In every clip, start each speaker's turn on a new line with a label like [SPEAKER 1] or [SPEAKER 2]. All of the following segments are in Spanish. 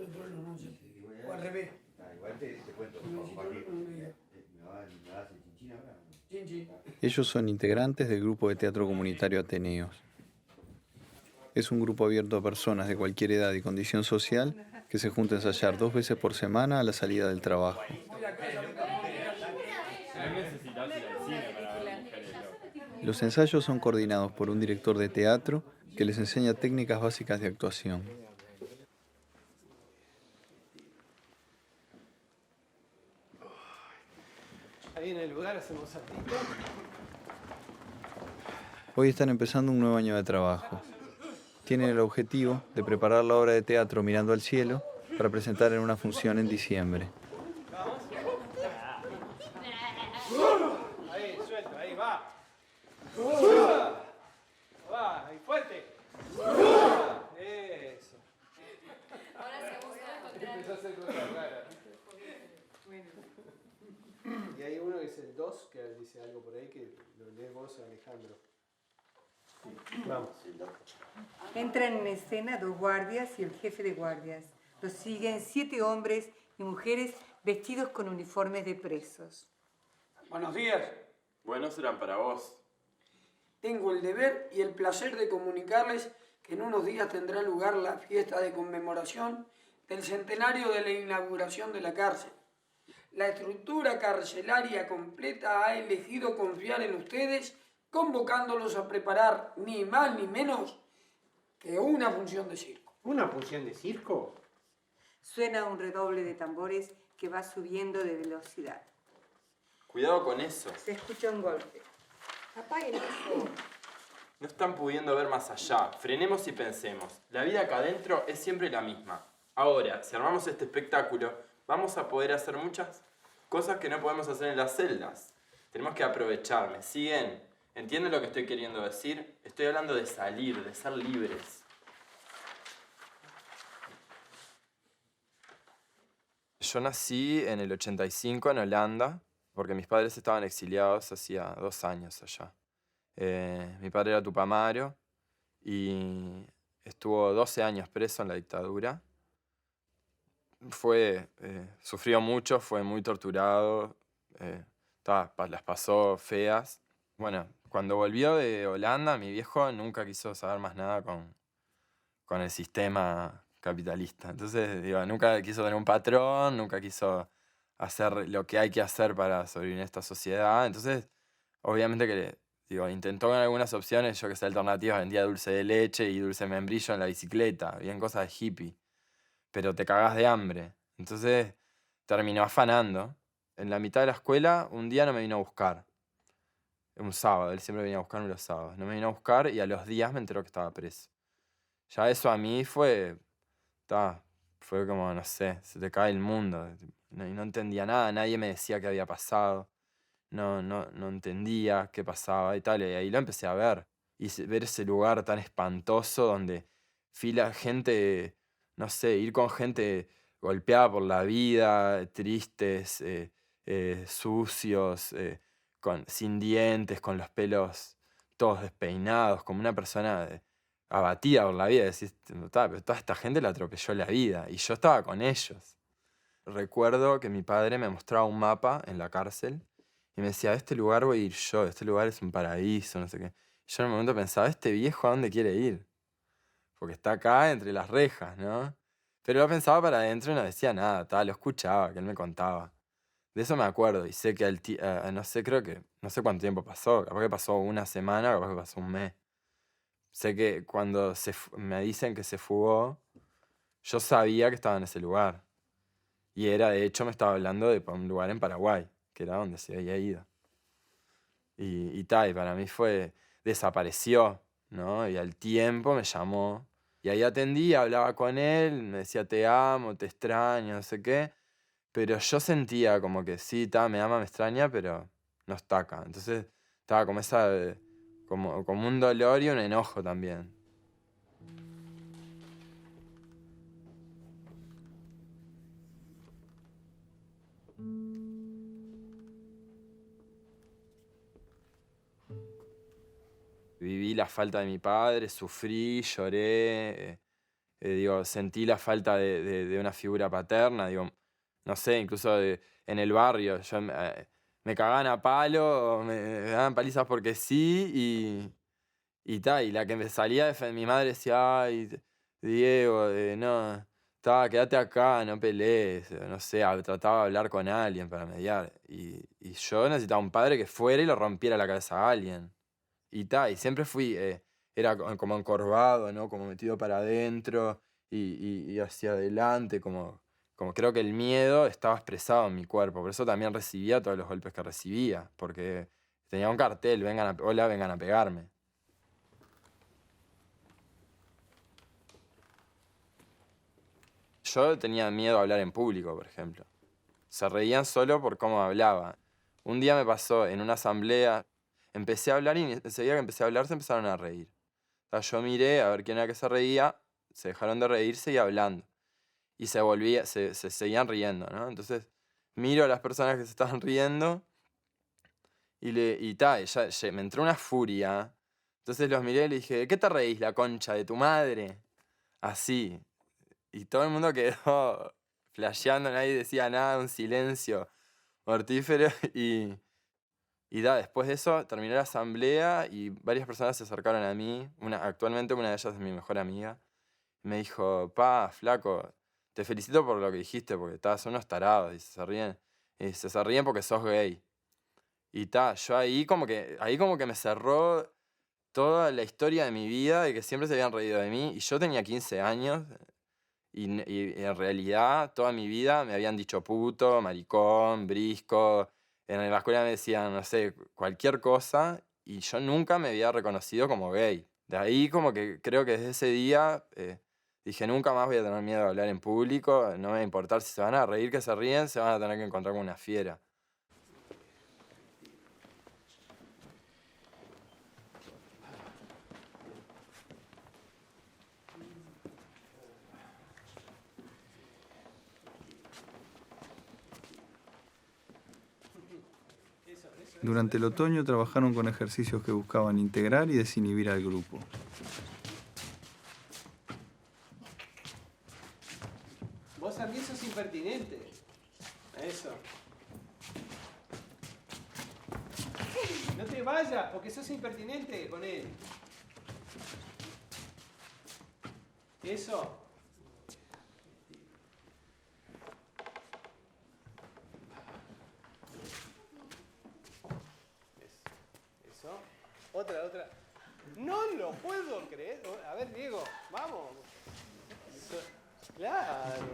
[SPEAKER 1] otro no sé. O al revés.
[SPEAKER 2] Igual te cuento. ¿Me das el chinchín ahora?
[SPEAKER 1] Chin.
[SPEAKER 3] Ellos son integrantes del grupo de teatro comunitario Ateneos. Es un grupo abierto a personas de cualquier edad y condición social que se junta a ensayar 2 veces por semana a la salida del trabajo. Los ensayos son coordinados por un director de teatro que les enseña técnicas básicas de actuación.
[SPEAKER 4] Ahí en el lugar hacemos saltito.
[SPEAKER 3] Hoy están empezando un nuevo año de trabajo. Tienen el objetivo de preparar la obra de teatro Mirando al Cielo para presentar en una función en diciembre.
[SPEAKER 4] Ahí, suelto, ahí, va. Va, ahí, fuerte. Eso.
[SPEAKER 5] Ahora se busca
[SPEAKER 4] Empezó a hacer cosas raras. Y hay uno que es el 2, que dice algo por ahí que lo lees vos, Alejandro. Vamos.
[SPEAKER 6] Entran en escena 2 guardias y el jefe de guardias. Los siguen 7 hombres y mujeres vestidos con uniformes de presos.
[SPEAKER 1] Buenos días.
[SPEAKER 7] Buenos serán para vos.
[SPEAKER 1] Tengo el deber y el placer de comunicarles que en unos días tendrá lugar la fiesta de conmemoración del centenario de la inauguración de la cárcel. La estructura carcelaria completa ha elegido confiar en ustedes, convocándolos a preparar ni más ni menos que una función de circo.
[SPEAKER 4] ¿Una función de circo?
[SPEAKER 6] Suena un redoble de tambores que va subiendo de velocidad.
[SPEAKER 7] Cuidado con eso.
[SPEAKER 6] Se escucha un golpe. Apaguen eso.
[SPEAKER 7] No están pudiendo ver más allá. Frenemos y pensemos. La vida acá adentro es siempre la misma. Ahora, si armamos este espectáculo, vamos a poder hacer muchas cosas que no podemos hacer en las celdas. Tenemos que aprovechar. ¿Me siguen? ¿Entienden lo que estoy queriendo decir? Estoy hablando de salir, de ser libres. Yo nací en el 85 en Holanda, porque mis padres estaban exiliados hacía 2 años allá. Mi padre era tupamaro y estuvo 12 años preso en la dictadura. Sufrió mucho, fue muy torturado, las pasó feas. Bueno, cuando volvió de Holanda, mi viejo nunca quiso saber más nada con el sistema capitalista. Entonces, nunca quiso tener un patrón, nunca quiso hacer lo que hay que hacer para sobrevivir en esta sociedad. Entonces, obviamente que, intentó con algunas opciones, yo que sé, alternativas, vendía dulce de leche y dulce de membrillo en la bicicleta, bien cosas de hippie, pero te cagás de hambre. Entonces, terminó afanando. En la mitad de la escuela, un día no me vino a buscar. Un sábado, él siempre venía a buscarme los sábados. No me vino a buscar y a los días me enteró que estaba preso. Ya eso a mí fue como, no sé, se te cae el mundo. No entendía nada, nadie me decía qué había pasado. No entendía qué pasaba y tal. Y ahí lo empecé a ver. Y ver ese lugar tan espantoso donde fila gente, no sé, ir con gente golpeada por la vida, tristes, sucios, sin dientes, con los pelos todos despeinados, como una persona abatida por la vida. Decís, pero toda esta gente la atropelló la vida y yo estaba con ellos. Recuerdo que mi padre me mostraba un mapa en la cárcel y me decía, a este lugar voy a ir yo, este lugar es un paraíso, no sé qué. Y yo en un momento pensaba, ¿este viejo a dónde quiere ir? Porque está acá entre las rejas, ¿no? Pero yo pensaba para adentro y no decía nada, lo escuchaba, que él me contaba. De eso me acuerdo y sé que no sé, no sé cuánto tiempo pasó, capaz que pasó una semana, capaz que pasó un mes. Sé que cuando me dicen que se fugó, yo sabía que estaba en ese lugar. Y de hecho me estaba hablando de un lugar en Paraguay, que era donde se había ido. Y para mí desapareció, ¿no? Y al tiempo me llamó. Y ahí atendí, hablaba con él, me decía te amo, te extraño, no sé qué. Pero yo sentía como que sí, me ama, me extraña, pero no está acá. Entonces estaba como como un dolor y un enojo también. Viví la falta de mi padre, sufrí, lloré, digo, sentí la falta de una figura paterna, digo, no sé, incluso en el barrio, me cagaban a palo, me daban palizas porque sí, y la que me salía de mi madre decía, ay, Diego, no, quédate acá, no pelees, no sé, trataba de hablar con alguien para mediar. Y yo necesitaba un padre que fuera y le rompiera la cabeza a alguien. Y siempre fui, era como encorvado, ¿no? Como metido para adentro y hacia adelante, como creo que el miedo estaba expresado en mi cuerpo. Por eso también recibía todos los golpes que recibía, porque tenía un cartel, hola, vengan a pegarme. Yo tenía miedo a hablar en público, por ejemplo. Se reían solo por cómo hablaba. Un día me pasó en una asamblea, empecé a hablar y enseguida que empecé a hablar se empezaron a reír. O sea, yo miré a ver quién era que se reía, se dejaron de reír, seguía hablando. Y se seguían riendo, ¿no? Entonces miro a las personas que se estaban riendo me entró una furia. Entonces los miré y le dije, ¿de qué te reís, la concha de tu madre? Así. Y todo el mundo quedó flasheando, nadie decía nada, un silencio mortífero. Después de eso terminó la asamblea y varias personas se acercaron a mí. Actualmente una de ellas es mi mejor amiga. Me dijo, flaco, te felicito por lo que dijiste, porque son unos tarados y se ríen. Y se ríen porque sos gay. Yo ahí como que me cerró toda la historia de mi vida, de que siempre se habían reído de mí. Y yo tenía 15 años. Y en realidad, toda mi vida me habían dicho puto, maricón, brisco. En la escuela me decían, no sé, cualquier cosa. Y yo nunca me había reconocido como gay. De ahí como que creo que desde ese día dije, nunca más voy a tener miedo de hablar en público. No me va a importar si se van a reír, que se ríen, se van a tener que encontrar con una fiera.
[SPEAKER 3] Durante el otoño trabajaron con ejercicios que buscaban integrar y desinhibir al grupo.
[SPEAKER 4] Vos también sos impertinente. Eso. No te vayas, porque sos impertinente con él. Eso. Eso. Otra. No lo puedo creer. A ver, Diego, vamos. Eso. Claro.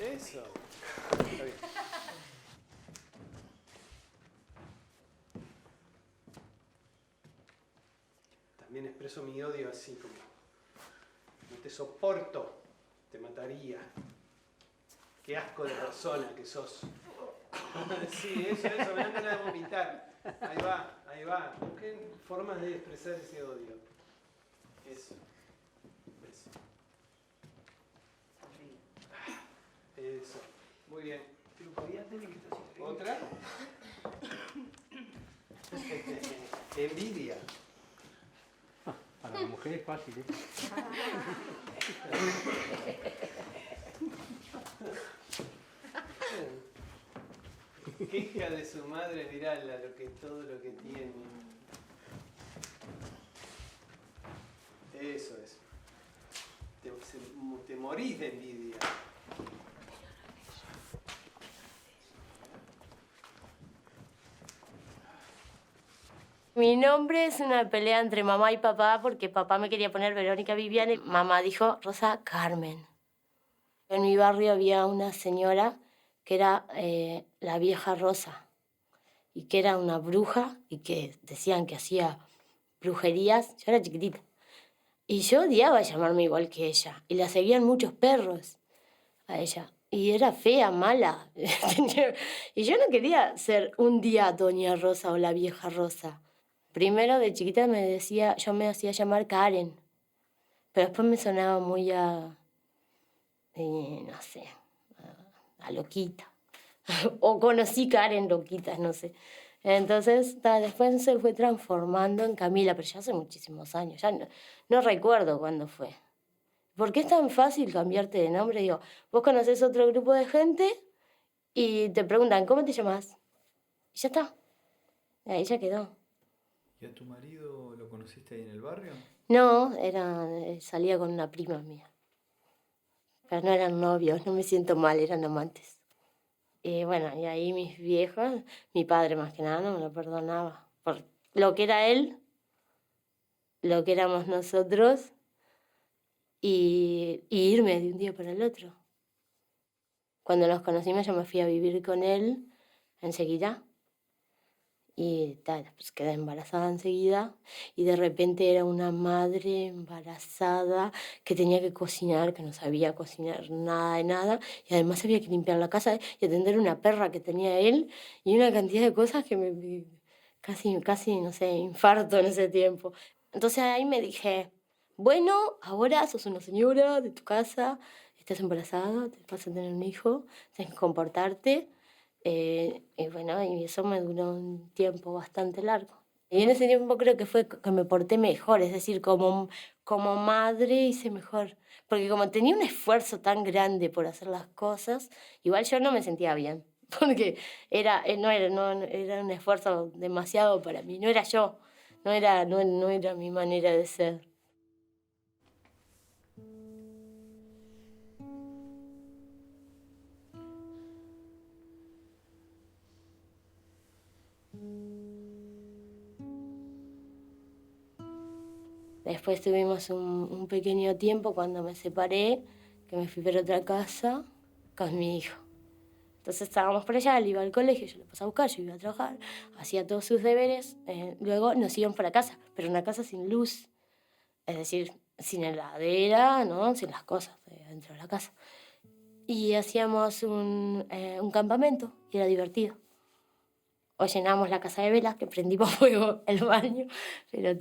[SPEAKER 4] Eso. Está bien. También expreso mi odio así como, no te soporto, te mataría. Qué asco de persona que sos. Sí, eso, me dan ganas de vomitar. Ahí va. Busquen formas de expresar ese odio. Eso. Eso. Muy bien. ¿Otra? Envidia.
[SPEAKER 2] Para la mujer es fácil, ¿eh?
[SPEAKER 4] Hija de su madre, mirala, todo lo que tiene. Eso es. Te morís de envidia.
[SPEAKER 5] Mi nombre es una pelea entre mamá y papá porque papá me quería poner Verónica Viviana y mamá dijo Rosa Carmen. En mi barrio había una señora que era la vieja Rosa y que era una bruja y que decían que hacía brujerías. Yo era chiquitita y yo odiaba llamarme igual que ella y la seguían muchos perros a ella. Y era fea, mala. Y yo no quería ser un día Doña Rosa o la vieja Rosa. Primero de chiquita yo me hacía llamar Karen, pero después me sonaba muy no sé, a loquita. O conocí Karen loquitas, no sé. Entonces, después se fue transformando en Camila, pero ya hace muchísimos años, ya no recuerdo cuándo fue. ¿Por qué es tan fácil cambiarte de nombre? Digo, vos conocés otro grupo de gente y te preguntan, ¿cómo te llamas? Y ya está. Y ahí ya quedó.
[SPEAKER 3] ¿Y a tu marido lo conociste ahí en el barrio?
[SPEAKER 5] No, salía con una prima mía. Pero no eran novios, no me siento mal, eran amantes. Y bueno, y ahí mis viejos, mi padre más que nada, no me lo perdonaba. Por lo que era él, lo que éramos nosotros, y irme de un día para el otro. Cuando nos conocimos yo me fui a vivir con él enseguida. Y pues quedé embarazada enseguida y de repente era una madre embarazada que tenía que cocinar, que no sabía cocinar nada de nada y además había que limpiar la casa y atender una perra que tenía él y una cantidad de cosas que casi, no sé, infarto en ese tiempo. Entonces ahí me dije, bueno, ahora sos una señora de tu casa, estás embarazada, te vas a tener un hijo, tienes que comportarte. Y bueno, y eso me duró un tiempo bastante largo. Y en ese tiempo creo que fue que me porté mejor, es decir, como madre hice mejor. Porque como tenía un esfuerzo tan grande por hacer las cosas, igual yo no me sentía bien. Porque era un esfuerzo demasiado para mí. No era yo, no era mi manera de ser. Después tuvimos un pequeño tiempo cuando me separé, que me fui para otra casa con mi hijo. Entonces estábamos por allá, él iba al colegio, yo lo pasaba a buscar, yo iba a trabajar, hacía todos sus deberes. Luego nos íbamos para casa, pero una casa sin luz, es decir, sin heladera, ¿no? Sin las cosas dentro de la casa. Y hacíamos un campamento y era divertido. O llenábamos la casa de velas, que prendimos fuego el baño, pero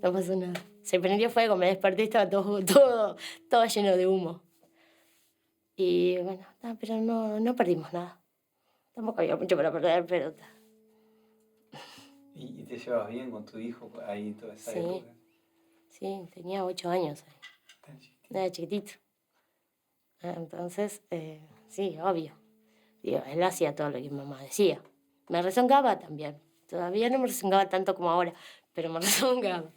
[SPEAKER 5] no pasó nada. Se prendió fuego, me desperté y estaba todo lleno de humo. Y bueno, pero no perdimos nada. Tampoco había mucho para perder, pero
[SPEAKER 3] ¿Y te llevas bien con tu hijo ahí toda esa época?
[SPEAKER 5] Sí, tenía 8 años ahí. Era chiquitito. Entonces, sí, obvio. Digo, él hacía todo lo que mi mamá decía. Me rezongaba también. Todavía no me rezongaba tanto como ahora, pero me rezongaba.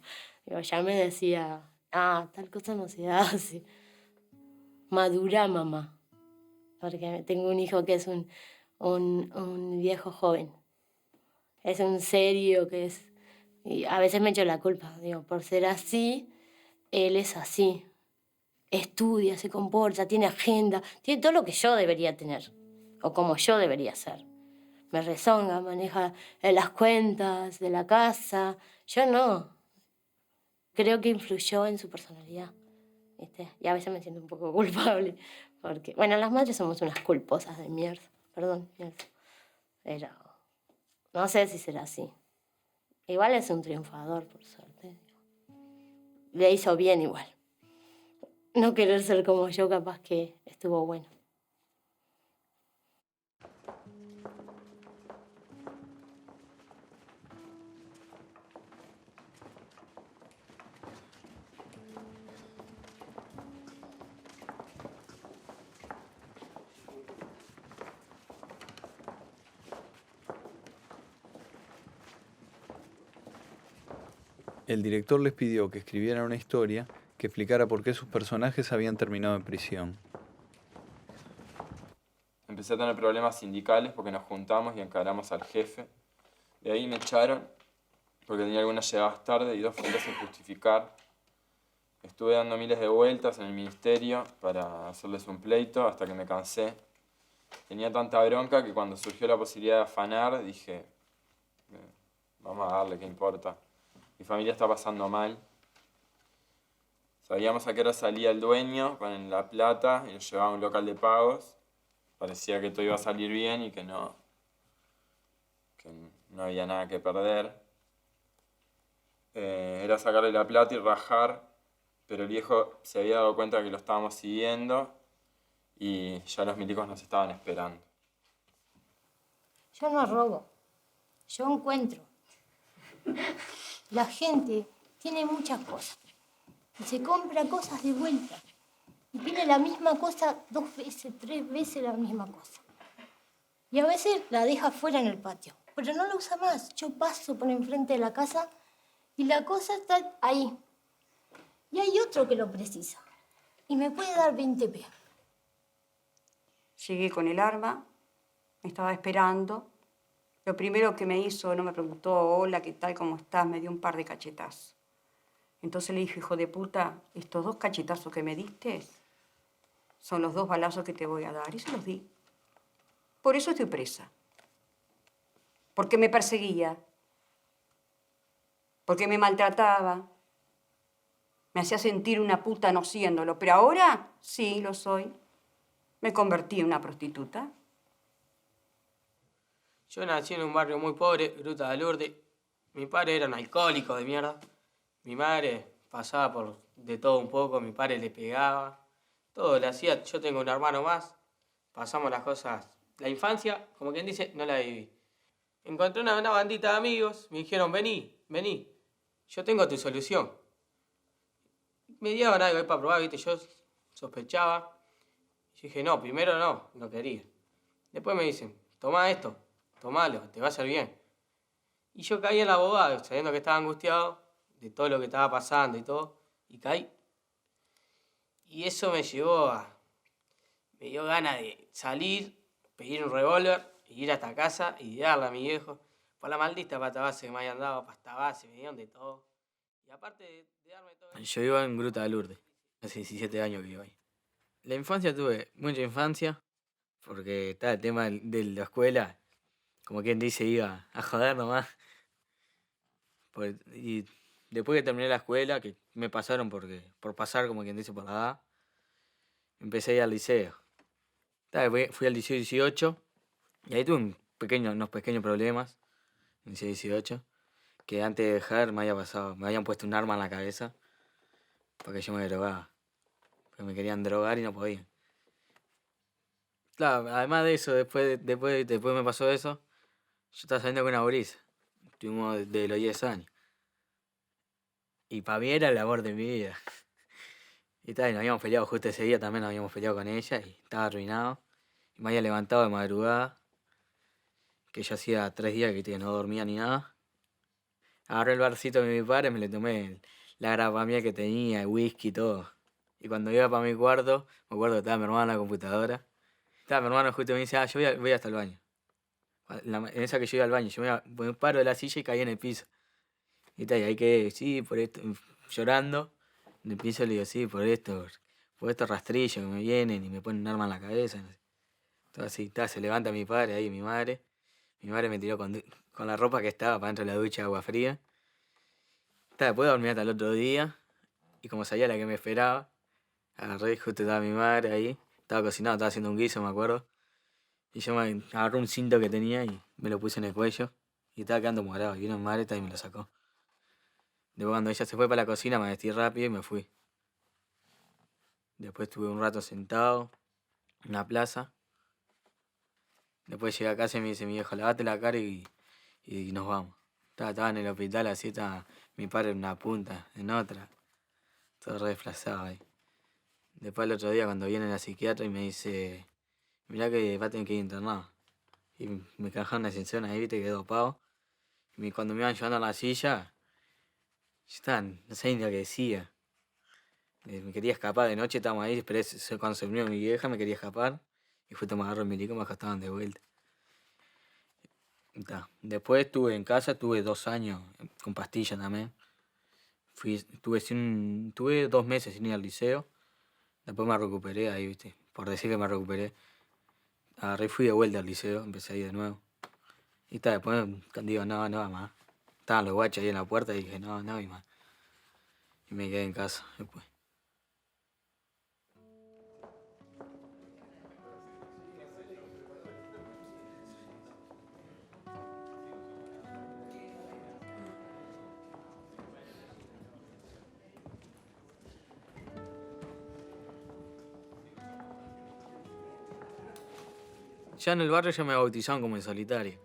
[SPEAKER 5] Digo, ya me decía, tal cosa no se hace. Madura, mamá. Porque tengo un hijo que es un viejo joven. Es un serio que es... Y a veces me echo la culpa. Digo, por ser así, él es así. Estudia, se comporta, tiene agenda, tiene todo lo que yo debería tener. O como yo debería ser. Me rezonga, maneja las cuentas de la casa. Yo no. Creo que influyó en su personalidad. ¿Viste? Y a veces me siento un poco culpable. Porque, bueno, las madres somos unas culposas de mierda. Perdón, mierda. Pero no sé si será así. Igual es un triunfador, por suerte. Le hizo bien igual. No querer ser como yo, capaz que estuvo bueno.
[SPEAKER 3] El director les pidió que escribieran una historia que explicara por qué sus personajes habían terminado en prisión.
[SPEAKER 7] Empecé a tener problemas sindicales porque nos juntamos y encaramos al jefe. De ahí me echaron porque tenía algunas llegadas tarde y 2 faltas sin justificar. Estuve dando miles de vueltas en el ministerio para hacerles un pleito hasta que me cansé. Tenía tanta bronca que cuando surgió la posibilidad de afanar dije, vamos a darle, ¿qué importa? Mi familia está pasando mal. Sabíamos a qué hora salía el dueño con la plata y nos llevaba a un local de pagos. Parecía que todo iba a salir bien y que no había nada que perder. Era sacarle la plata y rajar, pero el viejo se había dado cuenta que lo estábamos siguiendo y ya los milicos nos estaban esperando.
[SPEAKER 5] Yo no robo. yo encuentro. La gente tiene muchas cosas y se compra cosas de vuelta. Y tiene la misma cosa 2 veces, 3 veces la misma cosa. Y a veces la deja fuera en el patio, pero no la usa más. Yo paso por enfrente de la casa y la cosa está ahí. Y hay otro que lo precisa y me puede dar 20 pesos.
[SPEAKER 8] Llegué con el arma, me estaba esperando. Lo primero que me hizo, no me preguntó, hola, ¿qué tal, cómo estás? Me dio un par de cachetazos. Entonces le dije, hijo de puta, estos 2 cachetazos que me diste son los 2 balazos que te voy a dar. Y se los di. Por eso estoy presa. Porque me perseguía. Porque me maltrataba. Me hacía sentir una puta no siéndolo. Pero ahora sí lo soy. Me convertí en una prostituta.
[SPEAKER 9] Yo nací en un barrio muy pobre, Gruta de Lourdes. Mi padre era un alcohólico de mierda. Mi madre pasaba por de todo un poco, mi padre le pegaba. Todo le hacía. Yo tengo un hermano más. Pasamos las cosas. La infancia, como quien dice, no la viví. Encontré una bandita de amigos. Me dijeron, vení, vení. Yo tengo tu solución. Me dieron algo ahí para probar, ¿viste? Yo sospechaba. Yo dije, no, primero no quería. Después me dicen, tomá esto, tomalo, te va a hacer bien. Y yo caí en la bobada, sabiendo que estaba angustiado de todo lo que estaba pasando y todo. Y caí. Y eso me llevó a... Me dio ganas de salir, pedir un revólver, ir hasta casa y darle a mi viejo. Por la maldita pasta base que me habían dado, pasta base, me dieron de todo. Y aparte de darme todo... Yo vivo en Gruta de Lourdes. Hace 17 años que vivo ahí. La infancia tuve mucha infancia, porque está el tema de la escuela, como quien dice, iba a joder nomás. Y después que terminé la escuela, que me pasaron por pasar, como quien dice, por la edad, empecé a ir al liceo. Fui al liceo 18 y ahí tuve unos pequeños problemas en el liceo 18, que antes de dejar me habían puesto un arma en la cabeza porque yo me drogaba. Porque me querían drogar y no podían. Claro, además de eso, después me pasó eso, yo estaba saliendo con una gurisa. Estuvimos desde los 10 años. Y para mí era el amor de mi vida. Y nos habíamos peleado justo ese día, también nos habíamos peleado con ella y estaba arruinado. Y me había levantado de madrugada, que yo hacía 3 días que no dormía ni nada. Agarré el barcito de mi padre, me le tomé la grapa mía que tenía, el whisky y todo. Y cuando iba para mi cuarto, me acuerdo que estaba mi hermano en la computadora. Mi hermano justo me dice, yo voy hasta el baño. En esa que yo iba al baño, me paro de la silla y caí en el piso. Y ahí quedé, sí, por esto, llorando. En el piso le digo, sí, por estos rastrillos que me vienen y me ponen un arma en la cabeza. No sé. Todo así, se levanta mi padre ahí, mi madre. Mi madre me tiró con la ropa que estaba para dentro de la ducha, agua fría. Después dormí hasta el otro día. Y como sabía la que me esperaba, agarré, justo estaba mi madre ahí. Estaba cocinando, estaba haciendo un guiso, me acuerdo. Y yo me agarré un cinto que tenía y me lo puse en el cuello. Y estaba quedando morado. Y vino mi madre y me lo sacó. Después cuando ella se fue para la cocina me vestí rápido y me fui. Después estuve un rato sentado en la plaza. Después llegué a casa y me dice mi viejo, lavate la cara y nos vamos. Estaba en el hospital así, estaba mi padre en una punta, en otra. Todo re desplazado ahí. Después el otro día cuando viene la psiquiatra y me dice, mirá que va a tener que ir internado. Y me cajaron una ascensión ahí, viste, quedó dopado. Y cuando me iban llevando a la silla, yo estaba, no sé ni lo que decía. Me quería escapar de noche, estábamos ahí, esperé cuando se unió mi vieja, me quería escapar. Y justo me agarró el milico y me acostaban de vuelta. Después estuve en casa, tuve 2 años con pastillas también. Tuve 2 meses sin ir al liceo. Después me recuperé ahí, viste, por decir que me recuperé. Agarré y fui de vuelta al liceo, empecé ahí de nuevo. Y después digo, no va más. Estaban los guachos ahí en la puerta y dije, no y más. Y me quedé en casa después. Ya en el barrio ya me bautizaron como en solitario.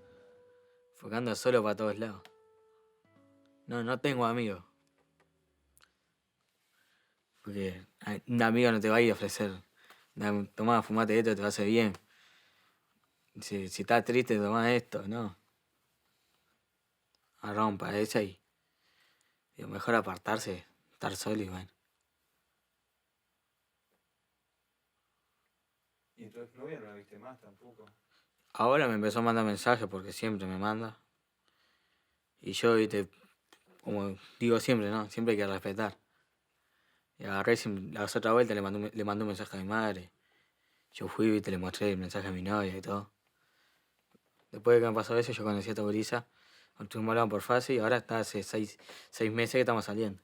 [SPEAKER 9] porque ando solo para todos lados. No tengo amigos. Porque un amigo no te va a ir a ofrecer, tomá, fumate esto, te va a hacer bien. Si estás triste, tomá esto, no. Rompa esa y digo, mejor apartarse, estar solo y bueno.
[SPEAKER 3] ¿Y tu exnovia no la viste más tampoco?
[SPEAKER 9] Ahora me empezó a mandar mensajes porque siempre me manda. Y yo, viste, como digo siempre, ¿no? Siempre hay que respetar. Y agarré la otra vuelta, le mandé un mensaje a mi madre. Yo fui, viste, le mostré el mensaje a mi novia y todo. Después de que me pasó eso, yo conocí a esta gurisa. Estuvimos hablando por fase y ahora está hace 6 meses que estamos saliendo.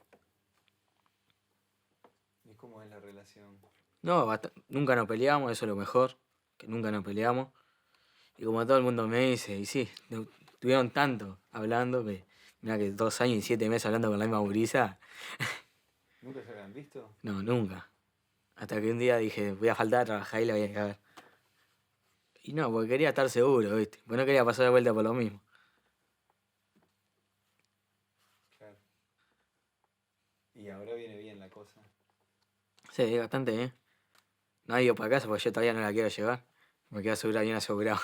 [SPEAKER 3] ¿Y cómo es la relación?
[SPEAKER 9] No, nunca nos peleamos, eso es lo mejor, que nunca nos peleamos. Y como todo el mundo me dice, y sí, estuvieron tanto hablando, que mira que 2 años y 7 meses hablando con la misma gurisa.
[SPEAKER 3] ¿Nunca se habían visto?
[SPEAKER 9] No, nunca. Hasta que un día dije, voy a faltar a trabajar y la voy a cagar. Y no, porque quería estar seguro, ¿viste? Porque no quería pasar de vuelta por lo mismo.
[SPEAKER 3] Claro. Y ahora viene bien la cosa.
[SPEAKER 9] Sí, bastante bien. No he ido para casa porque yo todavía no la quiero llevar. Me quedo asegurado, bien asegurado.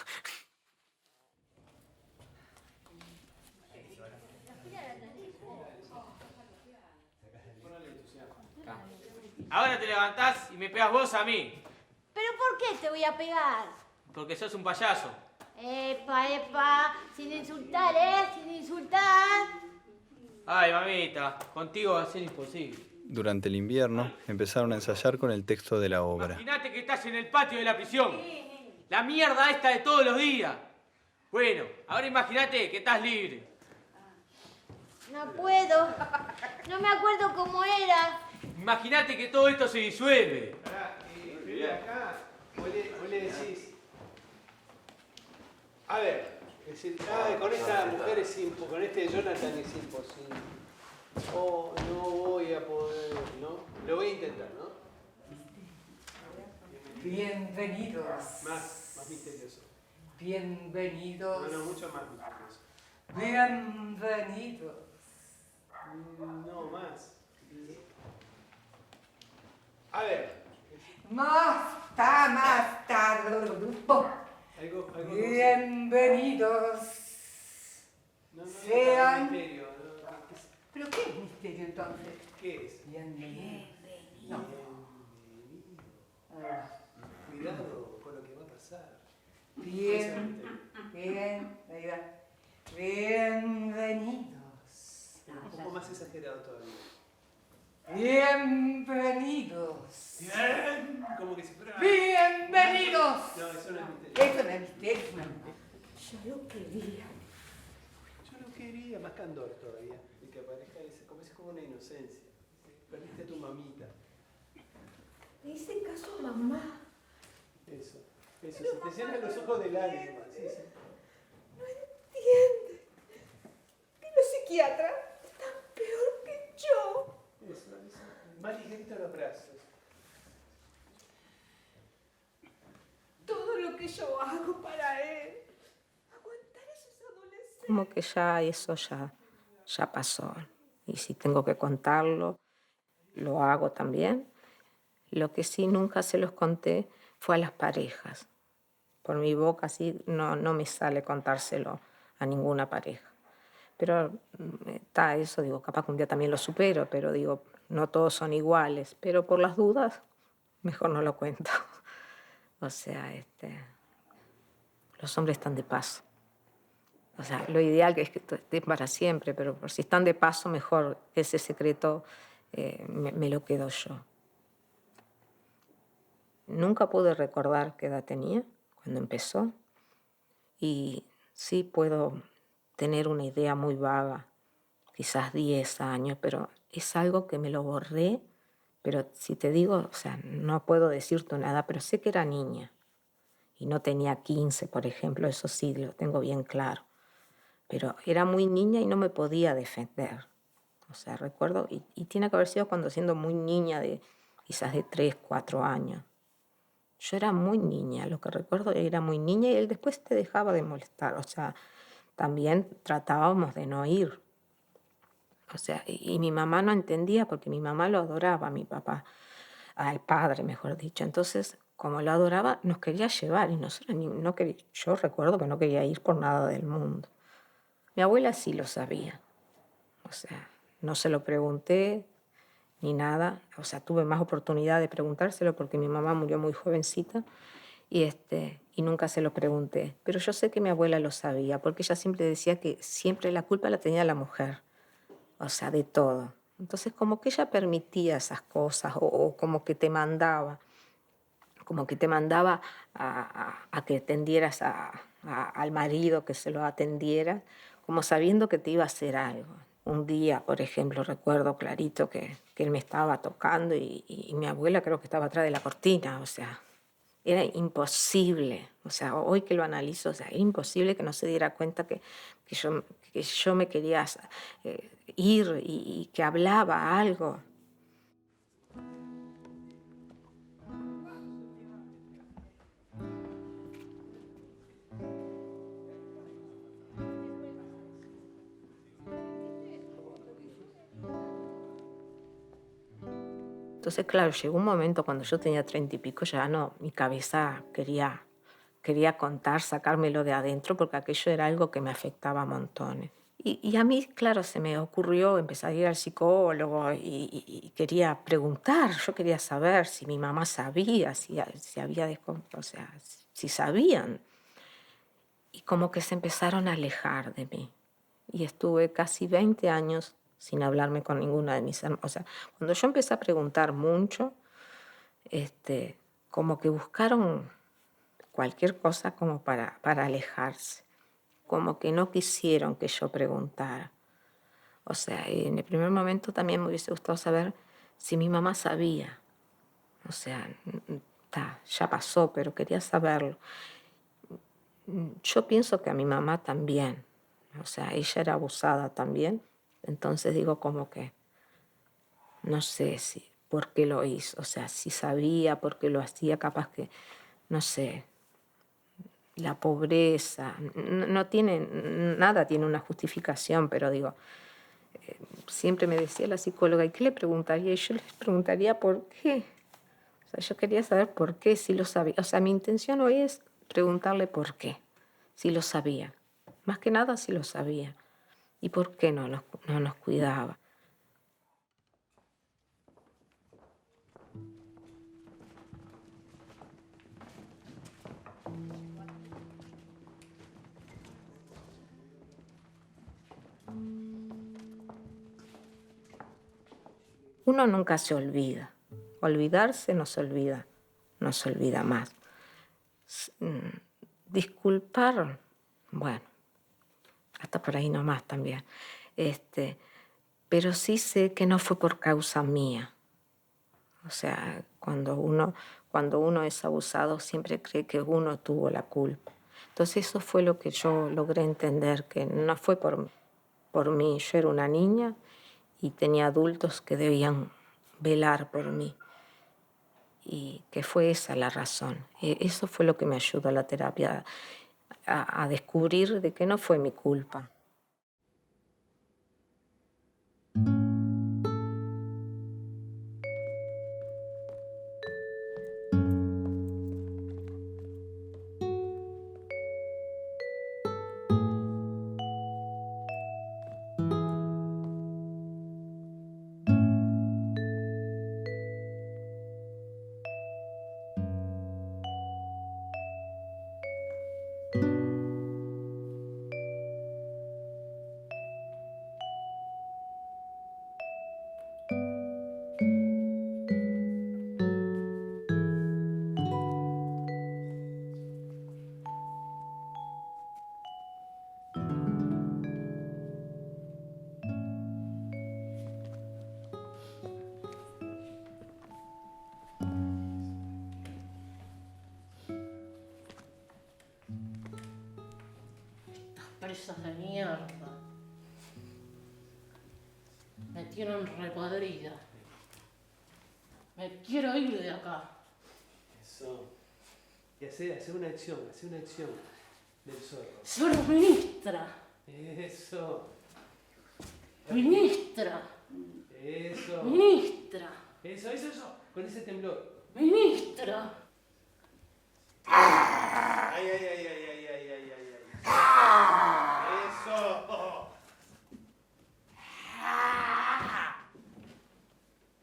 [SPEAKER 10] Ahora te levantás y me pegas vos a mí.
[SPEAKER 5] ¿Pero por qué te voy a pegar?
[SPEAKER 10] Porque sos un payaso.
[SPEAKER 5] Epa, sin insultar, sin insultar.
[SPEAKER 10] Ay, mamita, contigo va a ser imposible.
[SPEAKER 3] Durante el invierno empezaron a ensayar con el texto de la obra.
[SPEAKER 10] Imaginate que estás en el patio de la prisión. La mierda esta de todos los días. Bueno, ahora imagínate que estás libre.
[SPEAKER 5] No puedo. No me acuerdo cómo era.
[SPEAKER 10] Imagínate que todo esto se disuelve.
[SPEAKER 4] Pará, acá, vos le decís... A ver, con esta mujer es imposible, con este Jonathan es imposible. Oh, no voy a poder, ¿no? Lo voy a intentar, ¿no?
[SPEAKER 6] Bienvenidos.
[SPEAKER 4] Más misterioso.
[SPEAKER 6] Bienvenidos.
[SPEAKER 4] No, mucho más misterioso.
[SPEAKER 6] Bienvenidos.
[SPEAKER 4] No, más. A ver.
[SPEAKER 6] Más
[SPEAKER 4] Algo
[SPEAKER 6] Bienvenidos.
[SPEAKER 4] no,
[SPEAKER 6] Sean.
[SPEAKER 4] misterio.
[SPEAKER 6] ¿Pero qué es misterio entonces?
[SPEAKER 4] ¿Qué es?
[SPEAKER 6] Bienvenidos.
[SPEAKER 4] Cuidado con lo que va a pasar.
[SPEAKER 6] Bien, ahí va. Bienvenidos.
[SPEAKER 4] Un poco más exagerado todavía.
[SPEAKER 6] Bienvenidos.
[SPEAKER 4] Bien. Como que si fuera...
[SPEAKER 6] Bienvenidos.
[SPEAKER 4] No, eso no es misterio.
[SPEAKER 6] Eso no es misterio.
[SPEAKER 8] Yo lo quería.
[SPEAKER 4] Yo no quería más candor todavía. Y que aparezca ese, como es como una inocencia. Perdiste a tu mamita.
[SPEAKER 8] Le hice caso a mamá.
[SPEAKER 4] Eso. Se te llenan los ojos de lágrimas. Sí, sí.
[SPEAKER 8] No entiende que los psiquiatras están peor que yo.
[SPEAKER 4] Eso. Más ligerito los brazos.
[SPEAKER 8] Todo lo que yo hago para él. Aguantar esos adolescentes. Como que ya eso ya pasó. Y si tengo que contarlo, lo hago también. Lo que sí nunca se los conté fue a las parejas. Por mi boca así no me sale contárselo a ninguna pareja. Pero está eso, digo, capaz que un día también lo supero, pero digo, no todos son iguales. Pero por las dudas, mejor no lo cuento. O sea, los hombres están de paso. O sea, lo ideal es que estén para siempre, pero por si están de paso, mejor ese secreto me lo quedo yo. Nunca pude recordar qué edad tenía cuando empezó. Y sí puedo tener una idea muy vaga, quizás 10 años, pero es algo que me lo borré. Pero si te digo, o sea, no puedo decirte nada, pero sé que era niña. Y no tenía 15, por ejemplo, eso sí lo tengo bien claro. Pero era muy niña y no me podía defender. O sea, recuerdo, y tiene que haber sido cuando siendo muy niña, quizás de 3, 4 años. Yo era muy niña, lo que recuerdo era muy niña y él después te dejaba de molestar. O sea,
[SPEAKER 11] también tratábamos de no ir. O sea, y mi mamá no entendía porque mi mamá lo adoraba a mi papá, al padre, mejor dicho. Entonces, como lo adoraba, nos quería llevar y nosotros no quería, yo recuerdo que no quería ir por nada del mundo. Mi abuela sí lo sabía. O sea, no se lo pregunté ni nada. O sea, tuve más oportunidad de preguntárselo porque mi mamá murió muy jovencita y nunca se lo pregunté. Pero yo sé que mi abuela lo sabía porque ella siempre decía que siempre la culpa la tenía la mujer. O sea, de todo. Entonces, como que ella permitía esas cosas o como que te mandaba a que atendieras al marido, que se lo atendiera, como sabiendo que te iba a hacer algo. Un día, por ejemplo, recuerdo clarito que él me estaba tocando y mi abuela creo que estaba atrás de la cortina, o sea, era imposible. O sea, hoy que lo analizo, o sea, era imposible que no se diera cuenta que yo me quería ir y que hablaba algo. Entonces, claro, llegó un momento cuando yo tenía 30 y pico, ya no, mi cabeza quería contar, sacármelo de adentro, porque aquello era algo que me afectaba a montones. Y a mí, claro, se me ocurrió empezar a ir al psicólogo y quería preguntar, yo quería saber si mi mamá sabía, si había, o sea, si sabían. Y como que se empezaron a alejar de mí. Y estuve casi 20 años sin hablarme con ninguna de mis hermanos. O sea, cuando yo empecé a preguntar mucho, como que buscaron cualquier cosa como para alejarse. Como que no quisieron que yo preguntara. O sea, en el primer momento también me hubiese gustado saber si mi mamá sabía. O sea, ya pasó, pero quería saberlo. Yo pienso que a mi mamá también. O sea, ella era abusada también. Entonces digo como que, no sé si, por qué lo hizo. O sea, si sabía, por qué lo hacía, capaz que, no sé, la pobreza. No tiene, nada tiene una justificación, pero digo, siempre me decía la psicóloga, ¿y qué le preguntaría? Y yo les preguntaría por qué. O sea, yo quería saber por qué, si lo sabía. O sea, mi intención hoy es preguntarle por qué, si lo sabía. Más que nada si lo sabía. ¿Y por qué no nos cuidaba? Uno nunca se olvida. Olvidarse no se olvida más. Disculpar, bueno, hasta por ahí nomás también. Pero sí sé que no fue por causa mía. O sea, cuando uno es abusado siempre cree que uno tuvo la culpa. Entonces eso fue lo que yo logré entender, que no fue por mí. Yo era una niña y tenía adultos que debían velar por mí. Y que fue esa la razón. Eso fue lo que me ayudó a la terapia, a descubrir de que no fue mi culpa.
[SPEAKER 5] Presas de mierda. Me tienen repodrida. Me quiero ir de acá.
[SPEAKER 4] Eso. Y hacer una acción del zorro.
[SPEAKER 5] ¡Soy ministra!
[SPEAKER 4] Eso.
[SPEAKER 5] Ministra,
[SPEAKER 4] Eso.
[SPEAKER 5] ministra,
[SPEAKER 4] Eso. Con ese temblor.
[SPEAKER 5] ministra.
[SPEAKER 4] Ay. Eso.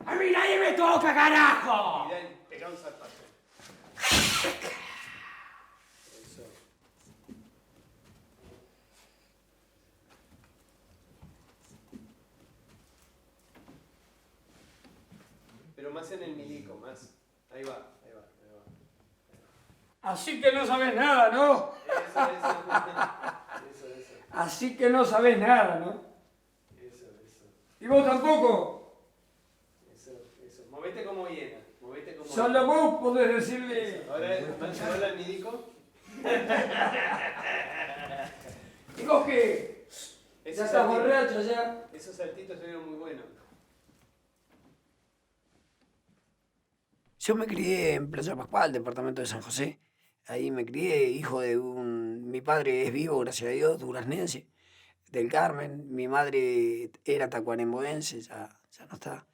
[SPEAKER 1] ¡A mí nadie me toca, carajo!
[SPEAKER 4] Mirá, pegá un zarpazo. Eso. Pero más en el milico, más. Ahí va.
[SPEAKER 1] Así que no sabes nada, ¿no?
[SPEAKER 4] Eso.
[SPEAKER 1] Así que no sabes nada, ¿no?
[SPEAKER 4] Eso.
[SPEAKER 1] ¿Y vos tampoco?
[SPEAKER 4] Eso. Movete como hiena.
[SPEAKER 1] Solo vos podés decirle...
[SPEAKER 4] Ahora el milico.
[SPEAKER 1] ¿Y vos qué? ¿Ya estás borracho ya?
[SPEAKER 4] Esos saltitos estuvieron muy buenos.
[SPEAKER 1] Yo me crié en Playa Pascual, departamento de San José. Ahí me crié, hijo de un... Mi padre es vivo, gracias a Dios, duraznense, del Carmen. Mi madre era tacuarembóense, ya no está.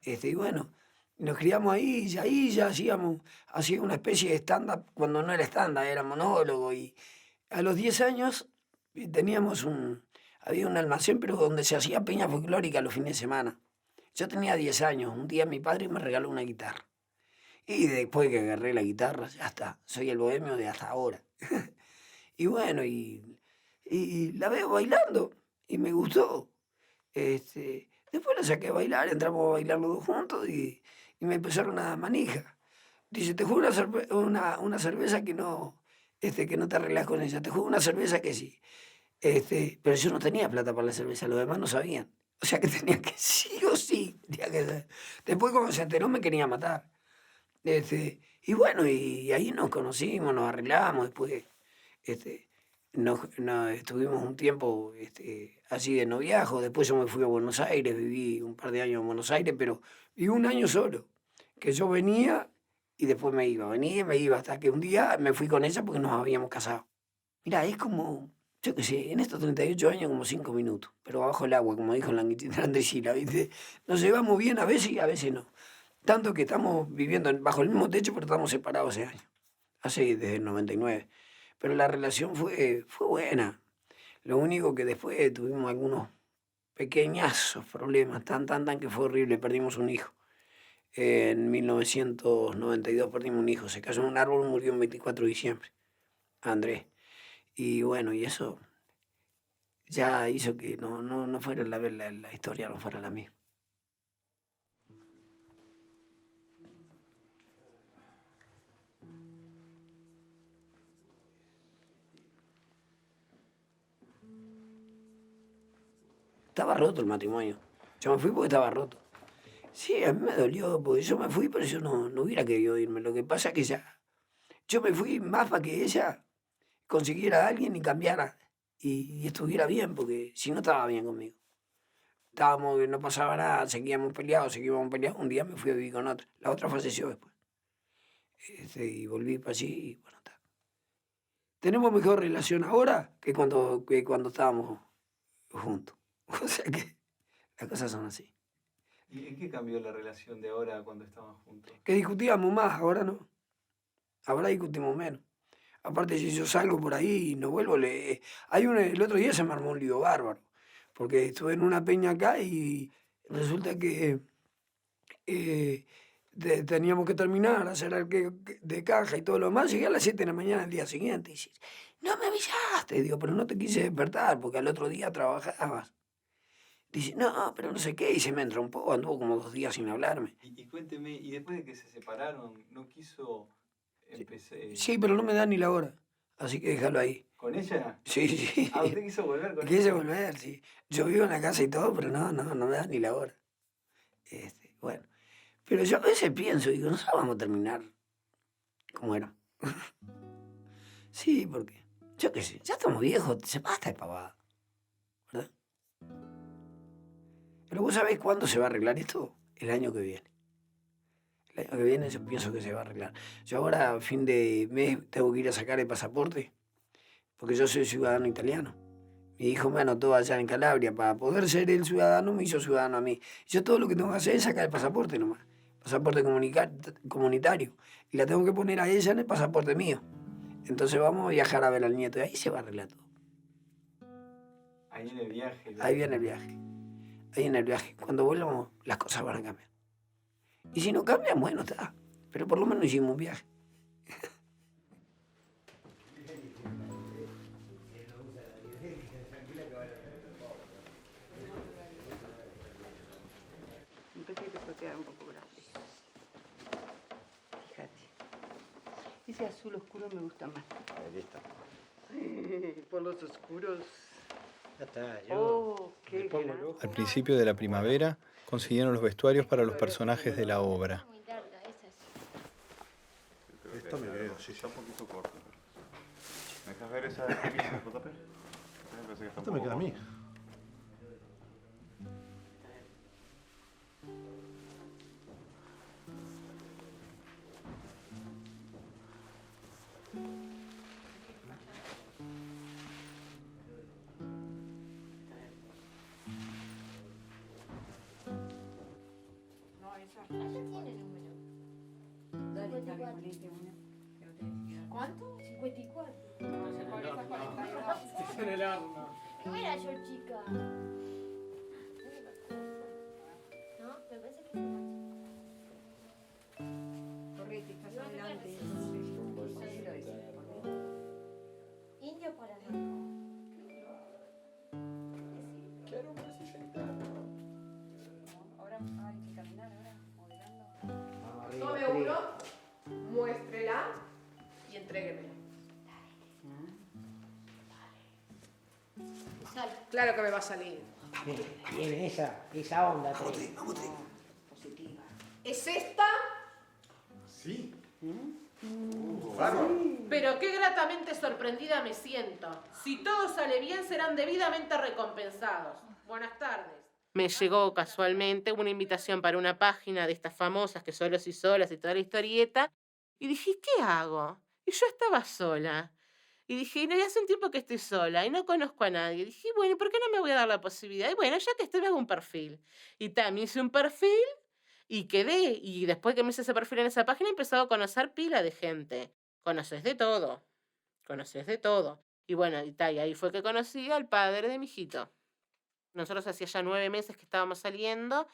[SPEAKER 1] Y bueno, nos criamos ahí ya hacía una especie de stand-up, cuando no era stand-up, era monólogo. Y a los 10 años había un almacén, pero donde se hacía peña folclórica los fines de semana. Yo tenía 10 años, un día mi padre me regaló una guitarra. Y después que agarré la guitarra, ya está, soy el bohemio de hasta ahora. Y bueno, y la veo bailando, y me gustó. Después la saqué a bailar, entramos a bailar los dos juntos, y me empezaron a dar manija. Dice, te juro una cerveza que no te arreglas con ella, te juro una cerveza que sí. Pero yo no tenía plata para la cerveza, los demás no sabían. O sea que tenía que sí o sí. Tenía que ser. Después cuando se enteró me quería matar. Y bueno, y ahí nos conocimos, nos arreglamos, después nos estuvimos un tiempo así de noviazgo, después yo me fui a Buenos Aires, viví un par de años en Buenos Aires, pero viví un año solo, que yo venía y después me iba, venía y me iba, hasta que un día me fui con ella porque nos habíamos casado. Mira, es como, yo qué sé, en estos 38 años como 5 minutos, pero bajo el agua, como dijo la Andresila, ¿viste? Nos llevamos bien a veces y a veces no. Tanto que estamos viviendo bajo el mismo techo, pero estamos separados hace años. Desde el 99. Pero la relación fue buena. Lo único que después tuvimos algunos pequeñazos problemas, tan que fue horrible. Perdimos un hijo. En 1992 perdimos un hijo. Se cayó en un árbol, murió el 24 de diciembre. Andrés. Y bueno, y eso ya hizo que no fuera la historia, no fuera la misma. Estaba roto el matrimonio. Yo me fui porque estaba roto. Sí, a mí me dolió, porque yo me fui, pero yo no hubiera querido irme. Lo que pasa es que yo me fui más para que ella consiguiera a alguien y cambiara y estuviera bien, porque si no estaba bien conmigo. No pasaba nada, seguíamos peleados. Un día me fui a vivir con otra. La otra falleció después. Y volví para allí y bueno, está. Tenemos mejor relación ahora que cuando estábamos juntos. O sea que las cosas son así.
[SPEAKER 3] ¿Y en qué cambió la relación de ahora cuando estaban juntos?
[SPEAKER 1] Que discutíamos más, ahora no. Ahora discutimos menos. Aparte, si yo salgo por ahí y no vuelvo, el otro día se me armó un lío bárbaro. Porque estuve en una peña acá y resulta que teníamos que terminar, hacer el de caja y todo lo demás. Llegué a las 7 de la mañana el día siguiente y dices, no me avisaste. Digo, pero no te quise despertar porque al otro día trabajabas. Dice, no, pero no sé qué, y se me entrompó, anduvo como 2 días sin hablarme.
[SPEAKER 3] Y cuénteme, ¿y después de que se separaron, no quiso empezar?
[SPEAKER 1] Sí, pero no me da ni la hora, así que déjalo ahí.
[SPEAKER 3] ¿Con ella?
[SPEAKER 1] Sí.
[SPEAKER 3] Ah, ¿usted quiso volver con ella?
[SPEAKER 1] Quise volver, sí. Yo vivo en la casa y todo, pero no me da ni la hora. Bueno, pero yo a veces pienso, digo, nosotros vamos a terminar como era. Sí, porque, yo qué sé, ya estamos viejos, se basta de pavada, ¿verdad? Pero vos sabés cuándo se va a arreglar esto, el año que viene. El año que viene yo pienso que se va a arreglar. Yo ahora, a fin de mes, tengo que ir a sacar el pasaporte, porque yo soy ciudadano italiano. Mi hijo me anotó allá en Calabria. Para poder ser el ciudadano, me hizo ciudadano a mí. Yo todo lo que tengo que hacer es sacar el pasaporte nomás. Pasaporte comunitario. Y la tengo que poner a ella en el pasaporte mío. Entonces vamos a viajar a ver al nieto. Y ahí se va a arreglar todo.
[SPEAKER 7] Ahí viene el viaje.
[SPEAKER 1] Ahí viene el viaje. Ahí viene el viaje. Cuando volvamos, las cosas van a cambiar. Y si no cambian, bueno, está. Pero por lo menos hicimos un viaje.
[SPEAKER 8] Me parece que te puede quedar un poco grande. Fíjate. Ese azul oscuro me gusta más.
[SPEAKER 2] Ahí está.
[SPEAKER 8] Por los oscuros.
[SPEAKER 4] Ya está,
[SPEAKER 8] Oh, qué
[SPEAKER 4] me pongo
[SPEAKER 8] grande.
[SPEAKER 4] loco.
[SPEAKER 3] Al principio de la primavera consiguieron los vestuarios para los personajes de la obra.
[SPEAKER 2] Esto me quedó, sí,
[SPEAKER 12] Está un poquito corto. ¿Me dejas ver esa camisa, JP? Me parece que está un
[SPEAKER 2] Esto me
[SPEAKER 12] poco
[SPEAKER 2] queda a mí.
[SPEAKER 12] corto.
[SPEAKER 5] ¿Cuánto? 54.
[SPEAKER 4] En el horno.
[SPEAKER 5] ¿Cómo era yo, chica? No, me parece que
[SPEAKER 8] Correte, estás adelante.
[SPEAKER 5] indio para mí.
[SPEAKER 8] Ahora hay que caminar, ahora modelando.
[SPEAKER 13] Tome uno, muéstrela y entréguemela. Claro que me va a salir.
[SPEAKER 10] Tiene esa onda.
[SPEAKER 8] Positiva.
[SPEAKER 13] ¿Es esta?
[SPEAKER 2] Sí.
[SPEAKER 13] Pero qué gratamente sorprendida me siento. Si todo sale bien, serán debidamente recompensados. Buenas tardes. Me llegó casualmente una invitación para una página de estas famosas que solos y solas y toda la historieta. Y dije, ¿qué hago? Y yo estaba sola. Y dije, no, ya hace un tiempo que estoy sola y no conozco a nadie. Y dije, bueno, ¿y por qué no me voy a dar la posibilidad? Y bueno, ya que estoy, me hago un perfil. Y también hice un perfil y quedé. Y después que me hice ese perfil en esa página, he empezado a conocer pila de gente. Conoces de todo. Conoces de todo. Y bueno, y ahí fue que conocí al padre de mi hijito. Nosotros hacía ya 9 meses que estábamos saliendo.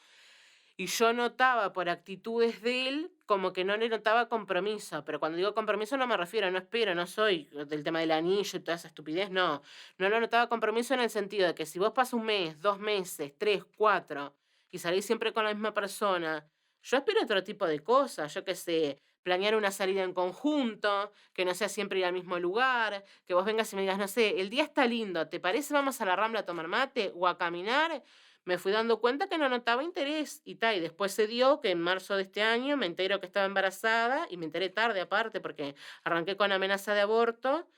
[SPEAKER 13] Y yo notaba por actitudes de él como que no le notaba compromiso. Pero cuando digo compromiso no me refiero, no espero, no soy del tema del anillo y toda esa estupidez, no. No lo notaba compromiso en el sentido de que si vos pasas 1 mes, 2 meses, 3, 4 y salís siempre con la misma persona, yo espero otro tipo de cosas, yo qué sé, planear una salida en conjunto, que no sea siempre ir al mismo lugar, que vos vengas y me digas, no sé, el día está lindo, ¿te parece vamos a la Rambla a tomar mate o a caminar? Me fui dando cuenta que no notaba interés y después se dio que en marzo de este año me entero que estaba embarazada y me enteré tarde aparte porque arranqué con amenaza de aborto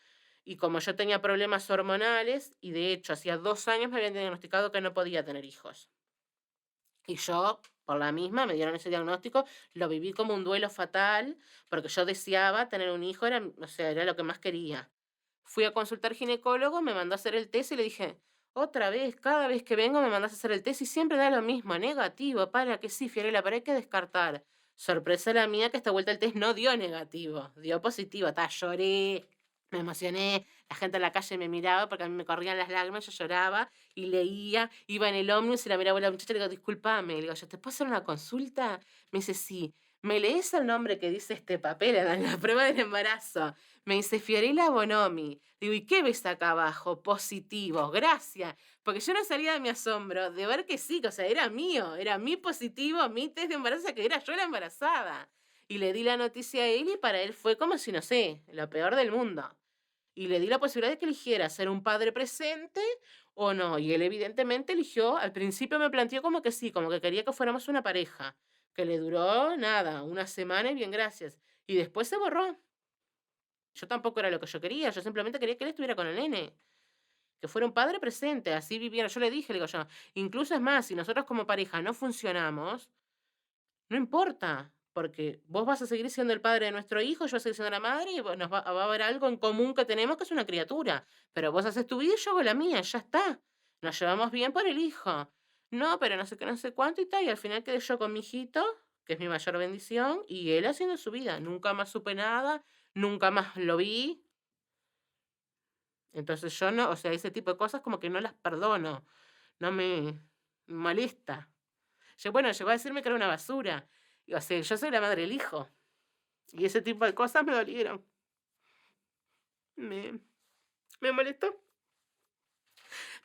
[SPEAKER 13] y como yo tenía problemas hormonales y de hecho hacía 2 años me habían diagnosticado que no podía tener hijos. Y yo, por la misma, me dieron ese diagnóstico, lo viví como un duelo fatal porque yo deseaba tener un hijo, era lo que más quería. Fui a consultar ginecólogo, me mandó a hacer el test y le dije, otra vez, cada vez que vengo me mandas a hacer el test y siempre da lo mismo, negativo, para que sí, Fiorella, pero hay que descartar. Sorpresa la mía que esta vuelta el test no dio negativo, dio positivo. Lloré, me emocioné, la gente en la calle me miraba porque a mí me corrían las lágrimas, yo lloraba y leía, iba en el ómnibus y la miraba a la muchacha y le digo, discúlpame, le digo, ¿yo te puedo hacer una consulta? Me dice, sí. ¿Me lees el nombre que dice este papel en la prueba del embarazo? Me dice, Fiorella Bonomi. Digo, ¿y qué ves acá abajo? Positivo, gracias. Porque yo no salía de mi asombro de ver que sí, o sea, era mío, era mi positivo, mi test de embarazo, que era yo la embarazada. Y le di la noticia a él y para él fue como si, no sé, lo peor del mundo. Y le di la posibilidad de que eligiera ser un padre presente o no. Y él evidentemente eligió, al principio me planteó como que sí, como que quería que fuéramos una pareja. Que le duró, nada, 1 semana y bien, gracias. Y después se borró. Yo tampoco era lo que yo quería, yo simplemente quería que él estuviera con el nene. Que fuera un padre presente, así viviera. Yo le dije, le digo yo, incluso es más, si nosotros como pareja no funcionamos, no importa. Porque vos vas a seguir siendo el padre de nuestro hijo, yo voy a seguir siendo la madre y va a haber algo en común que tenemos, que es una criatura. Pero vos haces tu vida y yo hago la mía, ya está. Nos llevamos bien por el hijo. No, pero no sé qué, no sé cuánto y tal. Y al final quedé yo con mi hijito, que es mi mayor bendición, y él haciendo su vida. Nunca más supe nada, nunca más lo vi. Entonces yo no, o sea, ese tipo de cosas como que no las perdono. No me molesta. Bueno, llegó a decirme que era una basura. Y, o sea, yo soy la madre del hijo. Y ese tipo de cosas me dolieron. Me molestó.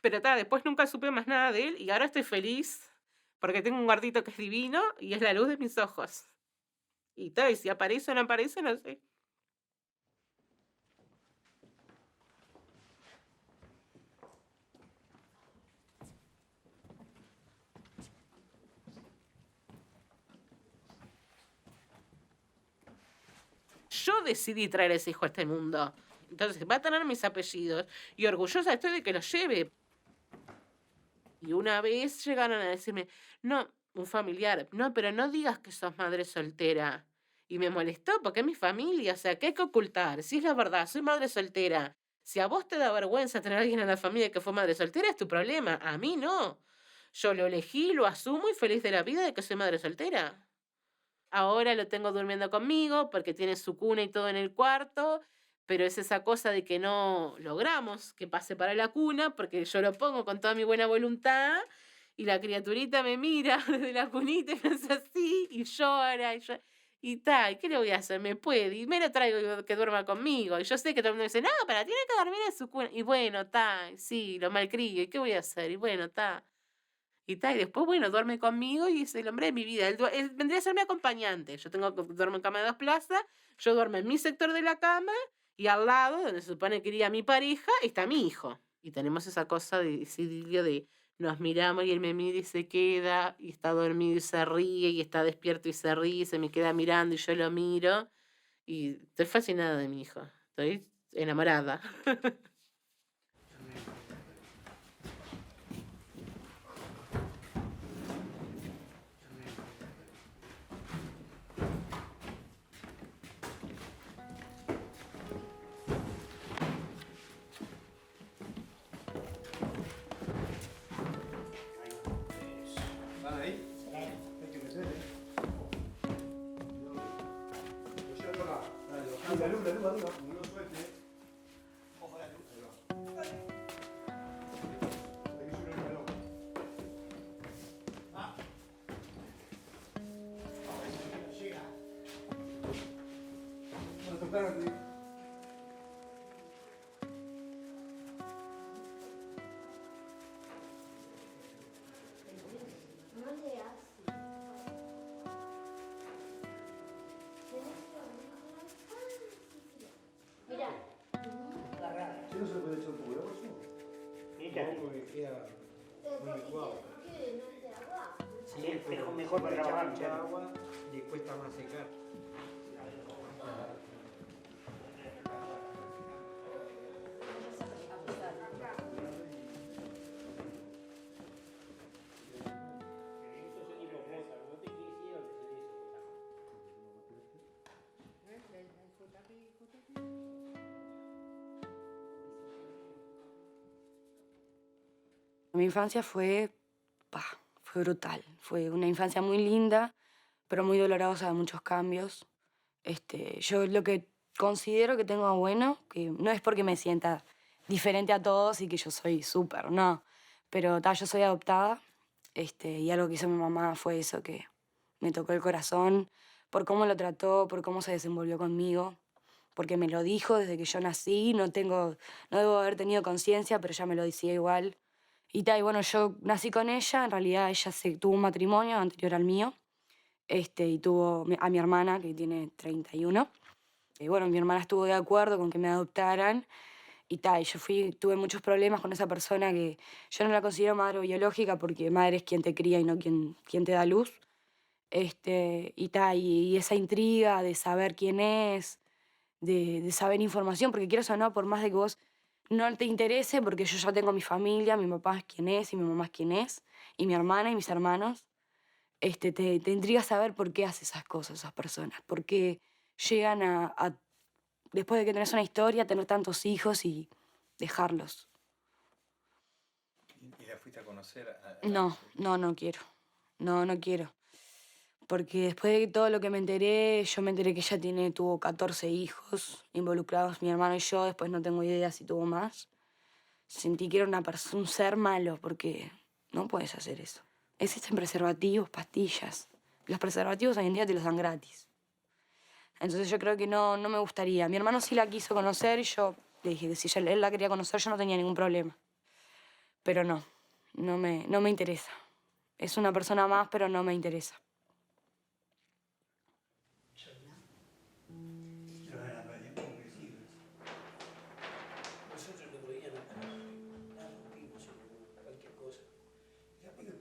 [SPEAKER 13] Pero después nunca supe más nada de él y ahora estoy feliz porque tengo un gordito que es divino y es la luz de mis ojos. Y si aparece o no aparece, no sé. Yo decidí traer a ese hijo a este mundo. Entonces va a tener mis apellidos y orgullosa estoy de que los lleve. Y una vez llegaron a decirme, no, un familiar, no, pero no digas que sos madre soltera. Y me molestó porque es mi familia, o sea, ¿qué hay que ocultar? Si es la verdad, soy madre soltera. Si a vos te da vergüenza tener a alguien en la familia que fue madre soltera, es tu problema. A mí no. Yo lo elegí, lo asumo y feliz de la vida de que soy madre soltera. Ahora lo tengo durmiendo conmigo porque tiene su cuna y todo en el cuarto, pero es esa cosa de que no logramos que pase para la cuna porque yo lo pongo con toda mi buena voluntad y la criaturita me mira desde la cunita y me hace así y llora y tal. ¿Qué le voy a hacer? Me puede y me lo traigo que duerma conmigo y yo sé que todo el mundo dice, no, pero tiene que dormir en su cuna. Y bueno, sí, lo malcrio. ¿Y qué voy a hacer? Y bueno, y después, bueno, duerme conmigo y es el hombre de mi vida. Él vendría a ser mi acompañante. Yo duermo en cama de 2 plazas, yo duermo en mi sector de la cama y al lado, donde se supone que iría mi pareja, está mi hijo. Y tenemos esa cosa de ese idilio de nos miramos y él me mira y se queda, y está dormido y se ríe, y está despierto y se ríe, y se me queda mirando y yo lo miro. Y estoy fascinada de mi hijo. Estoy enamorada.
[SPEAKER 14] Sí, es mejor para trabajar. Mucha agua le cuesta más secar.
[SPEAKER 15] Mi infancia fue brutal. Fue una infancia muy linda, pero muy dolorosa, de muchos cambios. Yo lo que considero que tengo bueno, que no es porque me sienta diferente a todos y que yo soy súper, no. Pero yo soy adoptada, y algo que hizo mi mamá fue eso, que me tocó el corazón por cómo lo trató, por cómo se desenvolvió conmigo, porque me lo dijo desde que yo nací, no debo haber tenido conciencia, pero ya me lo decía igual. Y bueno, yo nací con ella, en realidad ella tuvo un matrimonio anterior al mío, y tuvo a mi hermana, que tiene 31. Y bueno, mi hermana estuvo de acuerdo con que me adoptaran, y yo tuve muchos problemas con esa persona que yo no la considero madre biológica, porque madre es quien te cría y no quien te da luz. Y esa intriga de saber quién es, de saber información, porque quieras o no, por más de que vos no te interese, porque yo ya tengo mi familia, mi papá es quien es y mi mamá es quien es, y mi hermana y mis hermanos. te intriga saber por qué hace esas cosas esas personas, por qué llegan a después de que tenés una historia, tener tantos hijos y dejarlos.
[SPEAKER 3] ¿Y la fuiste a conocer?
[SPEAKER 15] No quiero. No quiero. Porque después de todo lo que me enteré, yo me enteré que ella tuvo 14 hijos involucrados, mi hermano y yo, después no tengo idea si tuvo más. Sentí que era un ser malo, porque no puedes hacer eso. Existen preservativos, pastillas. Los preservativos hoy en día te los dan gratis. Entonces yo creo que no me gustaría. Mi hermano sí la quiso conocer y yo le dije que si él la quería conocer yo no tenía ningún problema. Pero no me interesa. Es una persona más, pero no me interesa.
[SPEAKER 1] Nosotros lo veían acá, vimos cualquier cosa. Rápido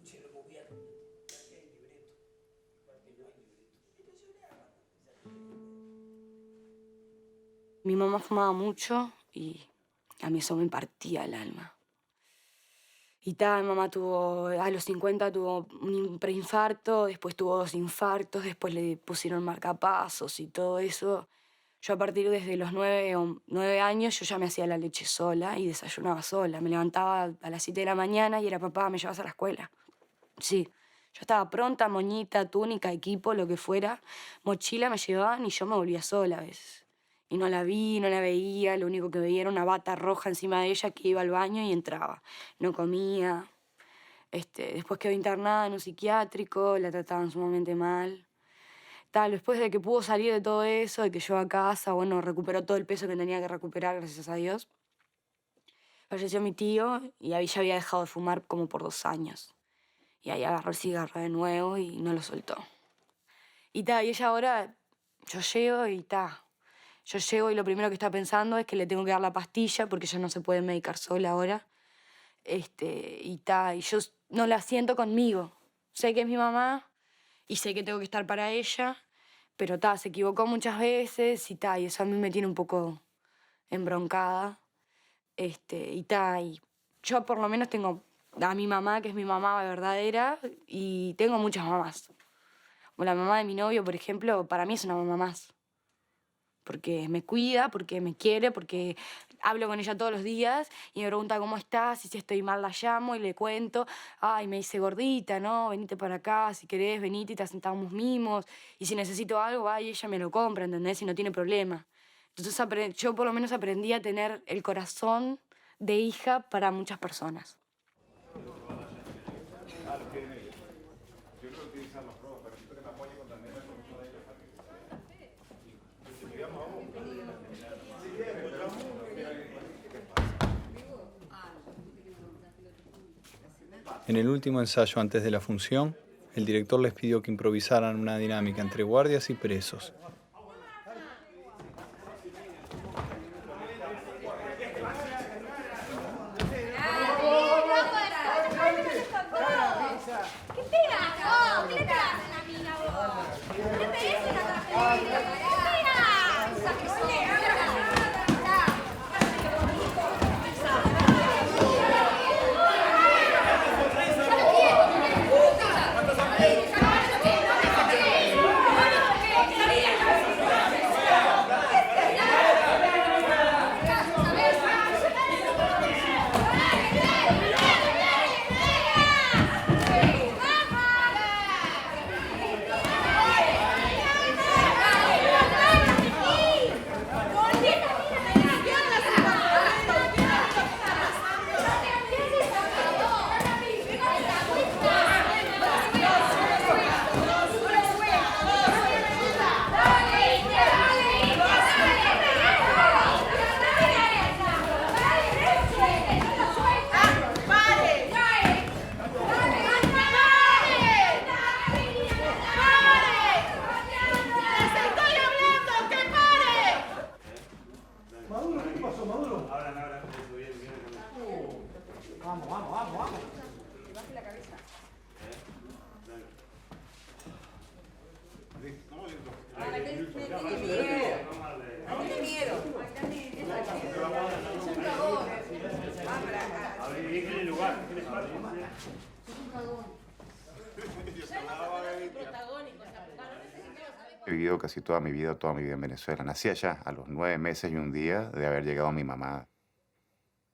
[SPEAKER 1] se lo movían. Aquí hay libreto. Aparte no hay libreto.
[SPEAKER 15] Mi mamá fumaba mucho y a mí eso me partía el alma. Y mi mamá a los 50 tuvo un preinfarto, después tuvo 2 infartos, después le pusieron marcapasos y todo eso. Yo a partir desde los 9 años yo ya me hacía la leche sola y desayunaba sola. Me levantaba a las 7 de la mañana y era papá, ¿me llevas a la escuela? Sí. Yo estaba pronta, moñita, túnica, equipo, lo que fuera. Mochila me llevaban y yo me volvía sola a veces. Y no la veía, lo único que veía era una bata roja encima de ella que iba al baño y entraba. No comía. Después quedó internada en un psiquiátrico, la trataban sumamente mal. Después de que pudo salir de todo eso, de que llegó a casa, bueno, recuperó todo el peso que tenía que recuperar, gracias a Dios. Falleció mi tío y ahí ya había dejado de fumar como por 2 años. Y ahí agarró el cigarro de nuevo y no lo soltó. Y ella ahora, yo llego y lo primero que está pensando es que le tengo que dar la pastilla porque ella no se puede medicar sola ahora. Y yo no la siento conmigo. Sé que es mi mamá y sé que tengo que estar para ella, pero se equivocó muchas veces y eso a mí me tiene un poco embroncada. Y yo por lo menos tengo a mi mamá, que es mi mamá verdadera, y tengo muchas mamás. Como la mamá de mi novio, por ejemplo, para mí es una mamá más. Porque me cuida, porque me quiere, porque hablo con ella todos los días y me pregunta cómo estás, y si estoy mal la llamo y le cuento. Ay, me dice, gordita, ¿no? Venite para acá, si querés, venite y te sentamos mimos. Y si necesito algo, ella me lo compra, ¿entendés? Y no tiene problema. Entonces yo por lo menos aprendí a tener el corazón de hija para muchas personas.
[SPEAKER 3] En el último ensayo antes de la función, el director les pidió que improvisaran una dinámica entre guardias y presos.
[SPEAKER 12] He vivido casi toda mi vida en Venezuela. Nací allá a los 9 meses y un día de haber llegado a mi mamá.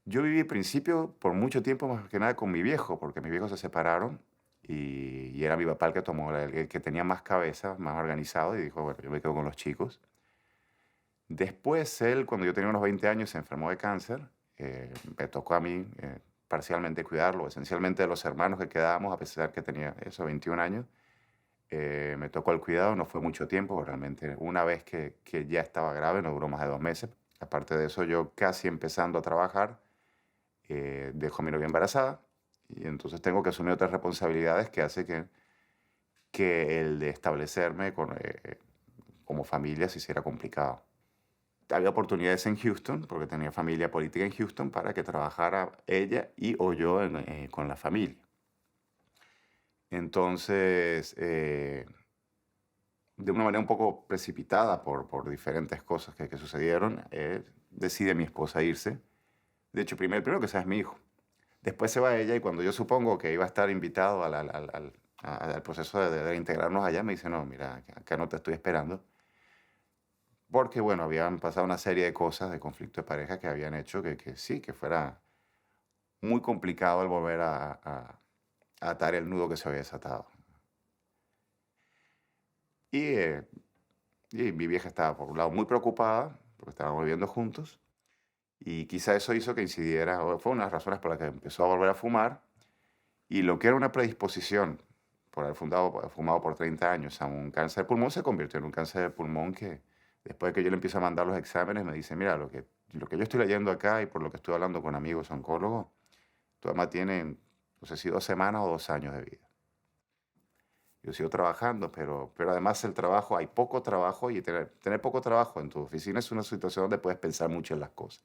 [SPEAKER 12] Yo viví al principio por mucho tiempo más que nada con mi viejo, porque mis viejos se separaron y era mi papá el que tomó, el que tenía más cabeza, más organizado, y dijo, bueno, yo me quedo con los chicos. Después él, cuando yo tenía unos 20 años, se enfermó de cáncer. Me tocó a mí parcialmente cuidarlo, esencialmente de los hermanos que quedábamos, a pesar que tenía esos 21 años. Me tocó el cuidado, no fue mucho tiempo, realmente una vez que ya estaba grave, no duró más de 2 meses. Aparte de eso, yo casi empezando a trabajar, dejo a mi novia embarazada y entonces tengo que asumir otras responsabilidades que hace que el de establecerme como familia se hiciera complicado. Había oportunidades en Houston, porque tenía familia política en Houston, para que trabajara ella o yo con la familia. Entonces, de una manera un poco precipitada por diferentes cosas que sucedieron, decide mi esposa irse. De hecho, primero que sea es mi hijo. Después se va ella y cuando yo supongo que iba a estar invitado al proceso de integrarnos allá, me dice, no, mira, acá no te estoy esperando. Porque, bueno, habían pasado una serie de cosas, de conflicto de pareja que habían hecho que sí, que fuera muy complicado el volver a atar el nudo que se había desatado. Y mi vieja estaba, por un lado, muy preocupada, porque estábamos viviendo juntos, y quizá eso hizo que incidiera, o fue una de las razones por las que empezó a volver a fumar, y lo que era una predisposición por haber fumado por 30 años a un cáncer de pulmón se convirtió en un cáncer de pulmón que, después de que yo le empiezo a mandar los exámenes, me dice, mira, lo que yo estoy leyendo acá y por lo que estoy hablando con amigos oncólogos, tu mamá tiene, no sé si 2 semanas o 2 años de vida. Yo sigo trabajando, pero además el trabajo, hay poco trabajo y tener poco trabajo en tu oficina es una situación donde puedes pensar mucho en las cosas.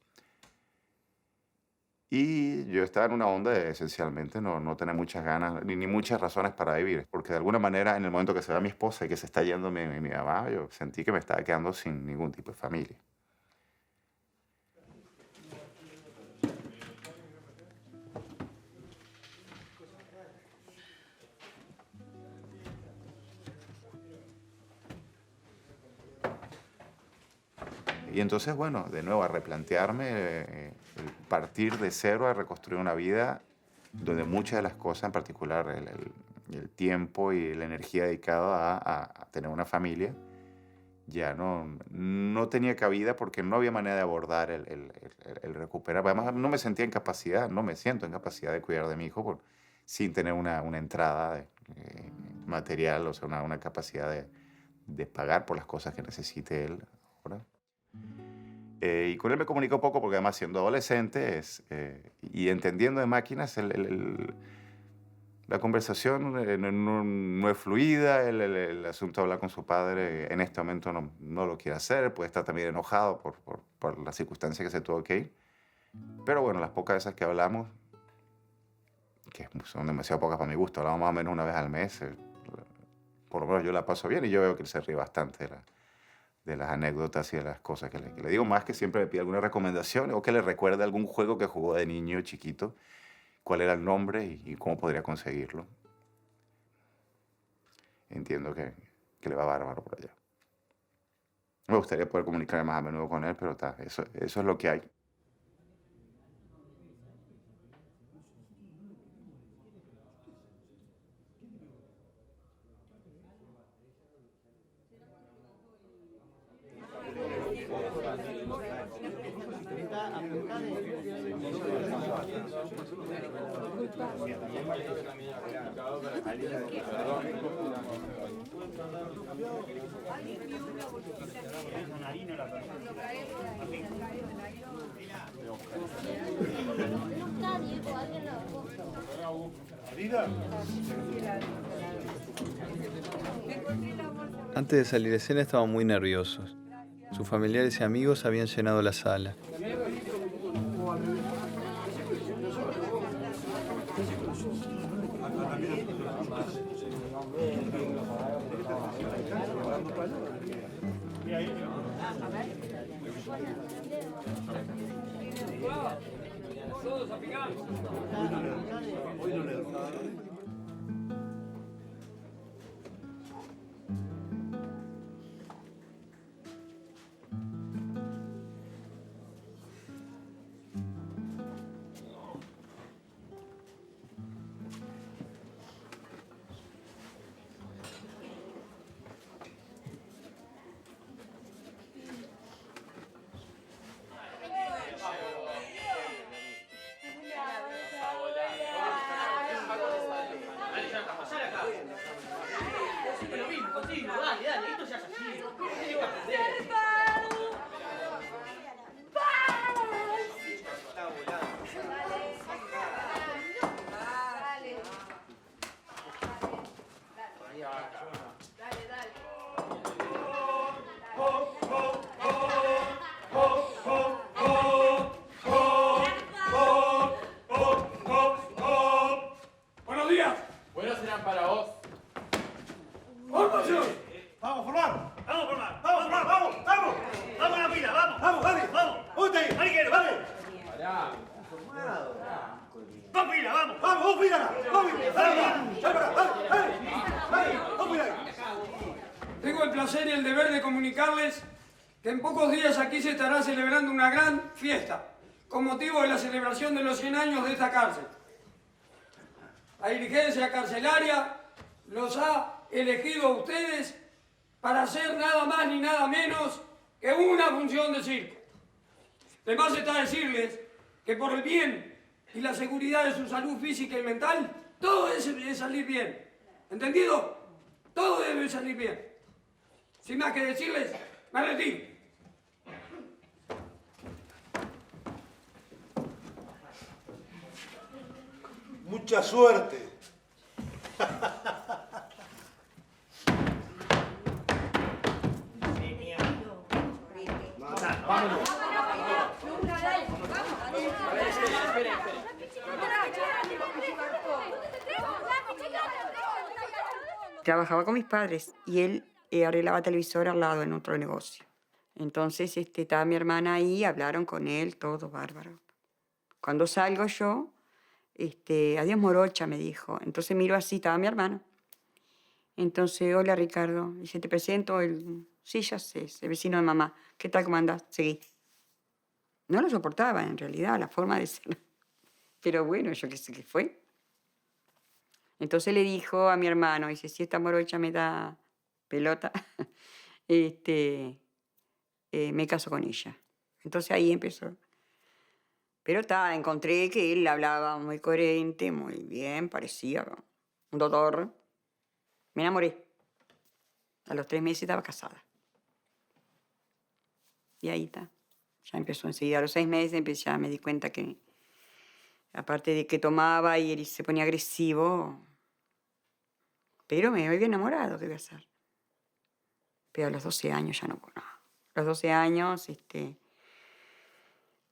[SPEAKER 12] Y yo estaba en una onda de esencialmente no tener muchas ganas ni muchas razones para vivir, porque de alguna manera en el momento que se va mi esposa y que se está yendo mi mamá, yo sentí que me estaba quedando sin ningún tipo de familia. Y entonces, bueno, de nuevo a replantearme, partir de cero a reconstruir una vida donde muchas de las cosas, en particular el tiempo y la energía dedicada a tener una familia, ya no tenía cabida porque no había manera de abordar el recuperar. Además, no me sentía en capacidad, no me siento en capacidad de cuidar de mi hijo sin tener una entrada material, o sea, una capacidad de pagar por las cosas que necesite él ahora. Y con él me comunico poco porque además siendo adolescente y entendiendo de máquinas, la conversación no es fluida, el asunto de hablar con su padre en este momento no lo quiere hacer, puede estar también enojado por las circunstancias que se tuvo que ir. Pero bueno, las pocas veces que hablamos, que son demasiado pocas para mi gusto, hablamos más o menos una vez al mes, por lo menos yo la paso bien y yo veo que él se ríe bastante de las anécdotas y de las cosas que le digo, más que siempre me pide alguna recomendación o que le recuerde algún juego que jugó de niño chiquito, cuál era el nombre y cómo podría conseguirlo. Entiendo que le va bárbaro por allá. Me gustaría poder comunicarme más a menudo con él, pero eso es lo que hay.
[SPEAKER 3] Antes de salir a escena estaban muy nerviosos. Sus familiares y amigos habían llenado la sala.
[SPEAKER 10] Dale, dale, esto ya es así.
[SPEAKER 1] Buenos días.
[SPEAKER 10] Buenos serán para vos.
[SPEAKER 1] ¡Formación!
[SPEAKER 2] Vamos a formar. Vamos a formar. Vamos a formar. Vamos. Vamos. Vamos a la pila. Vamos. Vamos, Javi. Vamos. Ponte ahí. Mariquero, vamos.
[SPEAKER 10] Pará.
[SPEAKER 2] Dos pilas, vamos. Vamos, dos pilas. Vamos. Vamos. Vamos, pilas.
[SPEAKER 1] Tengo el placer y el deber de comunicarles que en pocos días aquí se estará celebrando una gran fiesta con motivo de la celebración de los 100 años de esta cárcel. La dirigencia carcelaria los ha elegido a ustedes para hacer nada más ni nada menos que una función de circo. Además está decirles que por el bien y la seguridad de su salud física y mental, todo debe salir bien. ¿Entendido? Todo debe salir bien. Sin más que decirles, me retiro.
[SPEAKER 2] Mucha suerte.
[SPEAKER 10] Vámonos.
[SPEAKER 8] Trabajaba con mis padres y él arreglaba televisor al lado en otro negocio. Entonces estaba mi hermana ahí, hablaron con él, todo bárbaro. Cuando salgo yo, adiós morocha, me dijo. Entonces miro así, estaba mi hermano. Entonces, hola Ricardo, dice, te presento sí, ya sé, es el vecino de mamá. ¿Qué tal, cómo andás? Seguí. No lo soportaba, en realidad, la forma de ser. Pero bueno, yo qué sé qué fue. Entonces le dijo a mi hermano, dice, si esta morocha me da pelota, me caso con ella. Entonces ahí empezó. Pero encontré que él hablaba muy coherente, muy bien, parecía un doctor. Me enamoré. A los 3 meses estaba casada. Y ahí está. Ya empezó enseguida. A los 6 meses ya me di cuenta que, aparte de que tomaba y él se ponía agresivo, pero me había enamorado, ¿qué voy a hacer? Pero a los 12 años ya no. A los 12 años,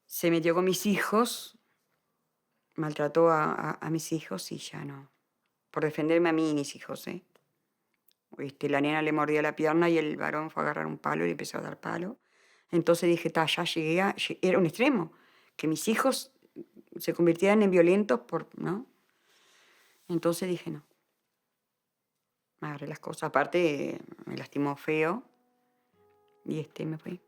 [SPEAKER 8] se metió con mis hijos, maltrató a mis hijos y ya no. Por defenderme a mí y mis hijos, ¿eh? La nena le mordía la pierna y el varón fue a agarrar un palo y le empezó a dar palo. Entonces dije, ya llegué era un extremo, que mis hijos se convirtieran en violentos, ¿no? Entonces dije, no. Me agarré las cosas. Aparte, me lastimó feo y me fui.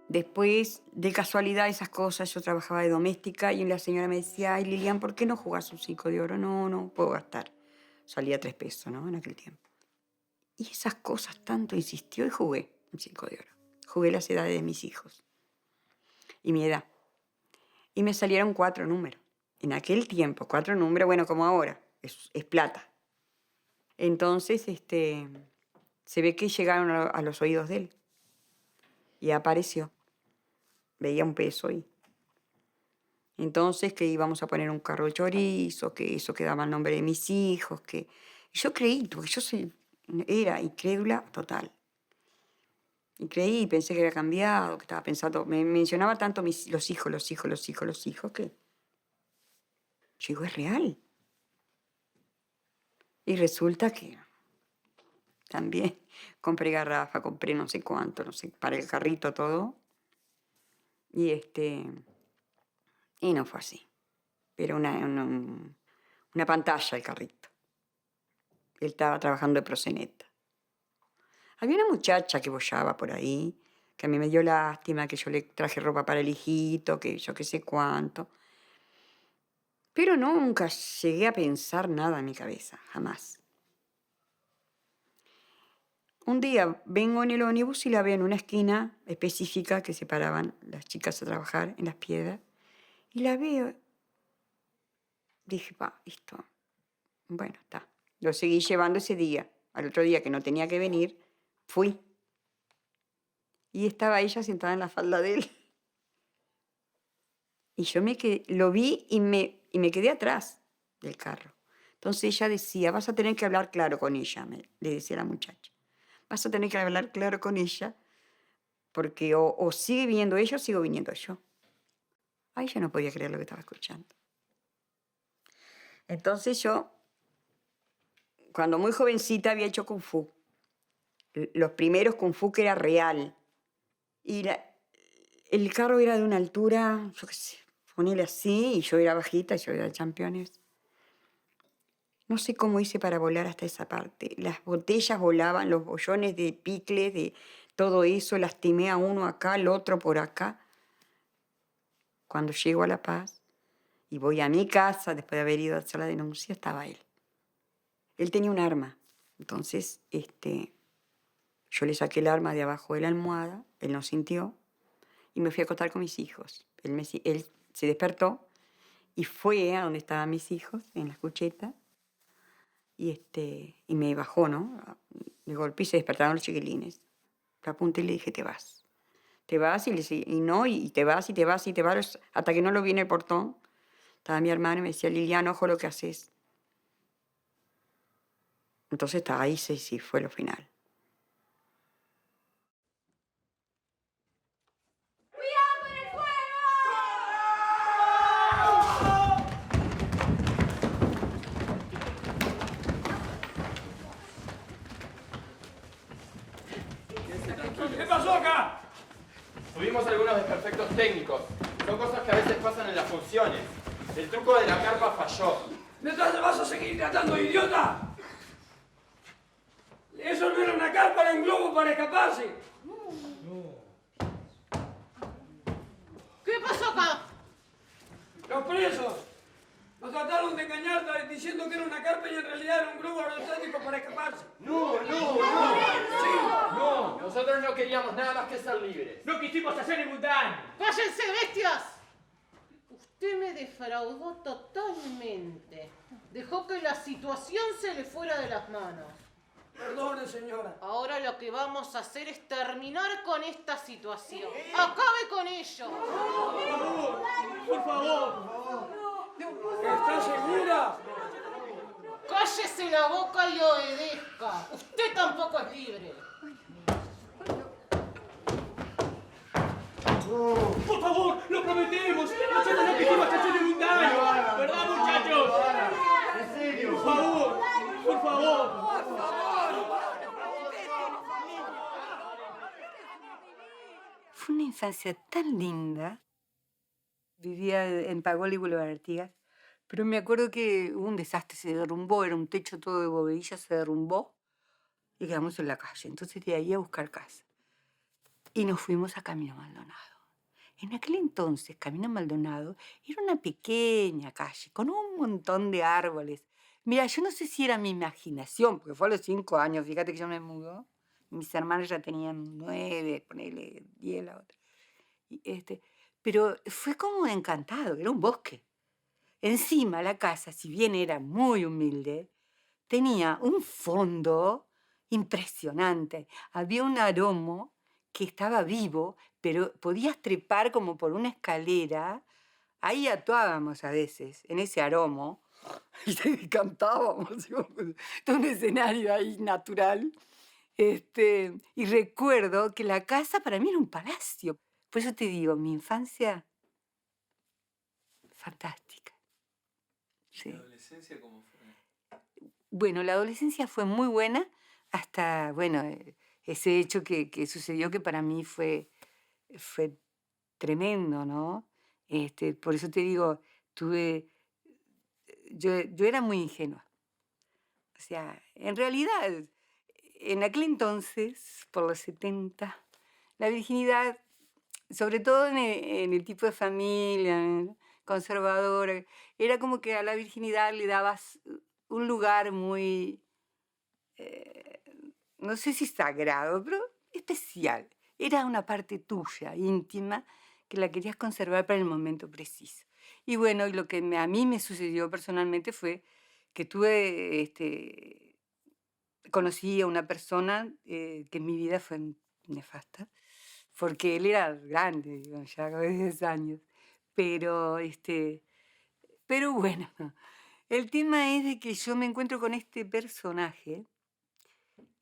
[SPEAKER 8] Después, de casualidad, esas cosas, yo trabajaba de doméstica y la señora me decía, ay, Lilian, ¿por qué no jugás un 5 de oro? No, no puedo gastar. Salía 3 pesos, ¿no? En aquel tiempo. Y esas cosas tanto insistió y jugué un 5 de oro. Jugué las edades de mis hijos y mi edad. Y me salieron 4 números. En aquel tiempo, 4 números, bueno, como ahora, es plata. Entonces, se ve que llegaron a los oídos de él. Y apareció. Veía un peso y... Entonces, que íbamos a poner un carro de chorizo, que eso quedaba el nombre de mis hijos, que... Y yo creí, porque yo era incrédula total. Y creí y pensé que había cambiado, que estaba pensando... Me mencionaba tanto los hijos, que... Yo digo, es real. Y resulta que... También compré garrafa, compré no sé cuánto, no sé, para el carrito todo. Y y no fue así. Pero una pantalla el carrito. Él estaba trabajando de proxeneta. Había una muchacha que bollaba por ahí, que a mí me dio lástima, que yo le traje ropa para el hijito, que yo qué sé cuánto. Pero nunca llegué a pensar nada en mi cabeza, jamás. Un día vengo en el ómnibus y la veo en una esquina específica que se paraban las chicas a trabajar en Las Piedras. Y la veo. Dije, va, esto. Bueno, está. Lo seguí llevando ese día. Al otro día que no tenía que venir, fui. Y estaba ella sentada en la falda de él. Y yo lo vi y me quedé atrás del carro. Entonces ella decía, vas a tener que hablar claro con ella, le decía la muchacha. Vas a tener que hablar claro con ella, porque o sigue viniendo ella o sigo viniendo yo. Ay, yo no podía creer lo que estaba escuchando. Entonces yo, cuando muy jovencita, había hecho Kung Fu. Los primeros Kung Fu que era real. Y el carro era de una altura, yo qué sé, ponele así, y yo era bajita, yo era de Championes. No sé cómo hice para volar hasta esa parte. Las botellas volaban, los bollones de picles, de todo eso. Lastimé a uno acá, al otro por acá. Cuando llego a La Paz y voy a mi casa, después de haber ido a hacer la denuncia, estaba él. Él tenía un arma. Entonces, yo le saqué el arma de abajo de la almohada, él no sintió, y me fui a acostar con mis hijos. Él se despertó y fue a donde estaban mis hijos, en la cucheta, y me bajó, ¿no? De golpe y se despertaron los chiquilines. Le apunté y le dije, te vas. Te vas, y te vas, y te vas, y te vas, hasta que no lo vi en el portón. Estaba mi hermano y me decía, Liliana, ojo lo que haces. Entonces estaba ahí, sí, fue lo final.
[SPEAKER 10] ¿Qué pasó acá?
[SPEAKER 7] Tuvimos algunos desperfectos técnicos. Son cosas que a veces pasan en las funciones. El truco de la carpa falló.
[SPEAKER 1] ¿Entonces vas a seguir tratando de idiota? Eso no era una carpa, era un globo para escaparse.
[SPEAKER 13] ¿Qué pasó acá?
[SPEAKER 1] Los presos nos trataron de engañar diciendo que era una carpa y en realidad era un globo aerostático para escaparse.
[SPEAKER 7] No. No, nosotros no queríamos nada más que ser libres.
[SPEAKER 10] No quisimos hacer ningún daño.
[SPEAKER 13] ¡Cállense, bestias! Usted me defraudó totalmente. Dejó que la situación se le fuera de las manos.
[SPEAKER 1] Perdone, señora.
[SPEAKER 13] Ahora lo que vamos a hacer es terminar con esta situación. ¡Acabe con ello!
[SPEAKER 10] Por favor.
[SPEAKER 1] ¿Está segura?
[SPEAKER 13] ¡Cállese la boca y obedezca! Usted tampoco es libre.
[SPEAKER 10] Por favor, lo prometemos. Nosotros no quisimos hacer ningún daño. ¿Verdad, muchachos?
[SPEAKER 2] ¿En serio?
[SPEAKER 10] Por favor, por favor.
[SPEAKER 6] Fue una infancia tan linda. Vivía en Pagol y Boulevard Artigas, pero me acuerdo que hubo un desastre, se derrumbó, era un techo todo de bovedillas, se derrumbó y quedamos en la calle. Entonces de ahí a buscar casa. Y nos fuimos a Camino Maldonado. En aquel entonces, Camino Maldonado era una pequeña calle con un montón de árboles. Mira, yo no sé si era mi imaginación, porque fue a los 5 años, fíjate que yo me mudó. Mis hermanos ya tenían 9, ponele 10 la otra. Pero fue como encantado, era un bosque. Encima la casa, si bien era muy humilde, tenía un fondo impresionante. Había un aroma que estaba vivo, pero podías trepar como por una escalera. Ahí actuábamos a veces, en ese aroma, y cantábamos, todo un escenario ahí natural. Y recuerdo que la casa para mí era un palacio. Por eso te digo, mi infancia, fantástica. Sí.
[SPEAKER 3] ¿La adolescencia cómo fue?
[SPEAKER 6] Bueno, la adolescencia fue muy buena hasta, bueno, ese hecho que sucedió que para mí fue tremendo, ¿no? Por eso te digo, yo era muy ingenua. O sea, en realidad, en aquel entonces, por los 70, la virginidad, sobre todo en el tipo de familia conservadora, era como que a la virginidad le dabas un lugar muy no sé si sagrado, pero especial. Era una parte tuya, íntima, que la querías conservar para el momento preciso. Y bueno, y lo que a mí me sucedió personalmente fue que conocí a una persona que en mi vida fue nefasta, porque él era grande, digo, ya de 10 años. Pero bueno, el tema es de que yo me encuentro con este personaje,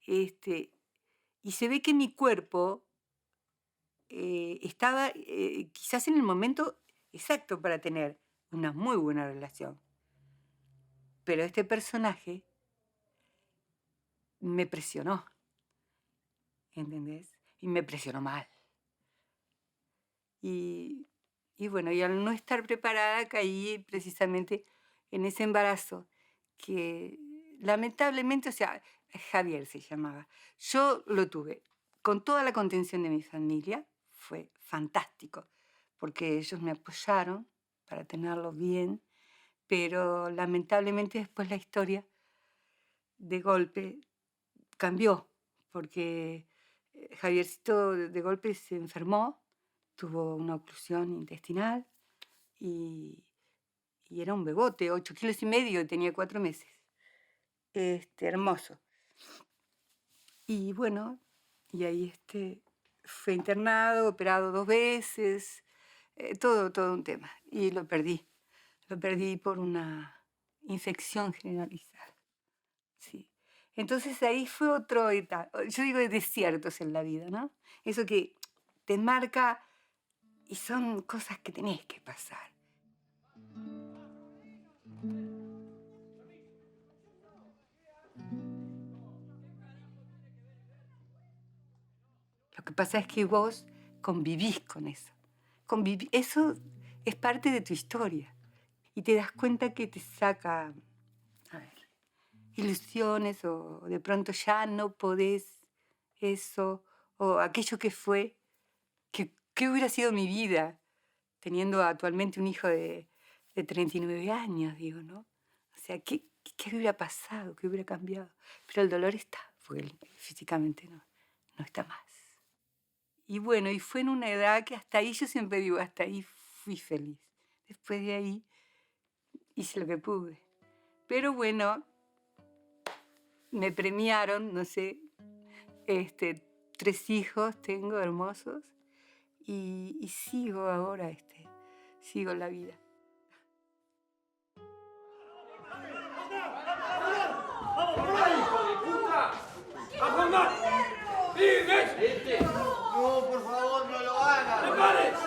[SPEAKER 6] y se ve que mi cuerpo estaba quizás en el momento exacto para tener una muy buena relación. Pero este personaje me presionó, ¿entendés? Y me presionó mal. Y bueno, y al no estar preparada caí precisamente en ese embarazo que lamentablemente, o sea, Javier se llamaba. Yo lo tuve con toda la contención de mi familia, fue fantástico, porque ellos me apoyaron para tenerlo bien, pero lamentablemente después la historia de golpe cambió, porque Javiercito de golpe se enfermó, tuvo una oclusión intestinal y era un bebote, 8,5 kilos, y tenía 4 meses. Hermoso. Y bueno, y ahí fue internado, operado 2 veces, todo un tema. Y lo perdí por una infección generalizada. Sí. Entonces ahí fue otro etapa, yo digo desiertos en la vida, ¿no? Eso que te marca y son cosas que tenés que pasar. Lo que pasa es que vos convivís con eso. Eso es parte de tu historia. Y te das cuenta que te saca, ilusiones, o de pronto ya no podés eso, o aquello que fue, ¿qué hubiera sido mi vida teniendo actualmente un hijo de 39 años, digo, ¿no? O sea, ¿qué hubiera pasado? ¿Qué hubiera cambiado? Pero el dolor está, porque físicamente no está más. Y bueno, y fue en una edad que hasta ahí, yo siempre digo, hasta ahí fui feliz. Después de ahí hice lo que pude. Pero bueno, me premiaron, no sé, 3 hijos tengo hermosos y sigo ahora, sigo la vida.
[SPEAKER 2] No, por favor, no lo hagas.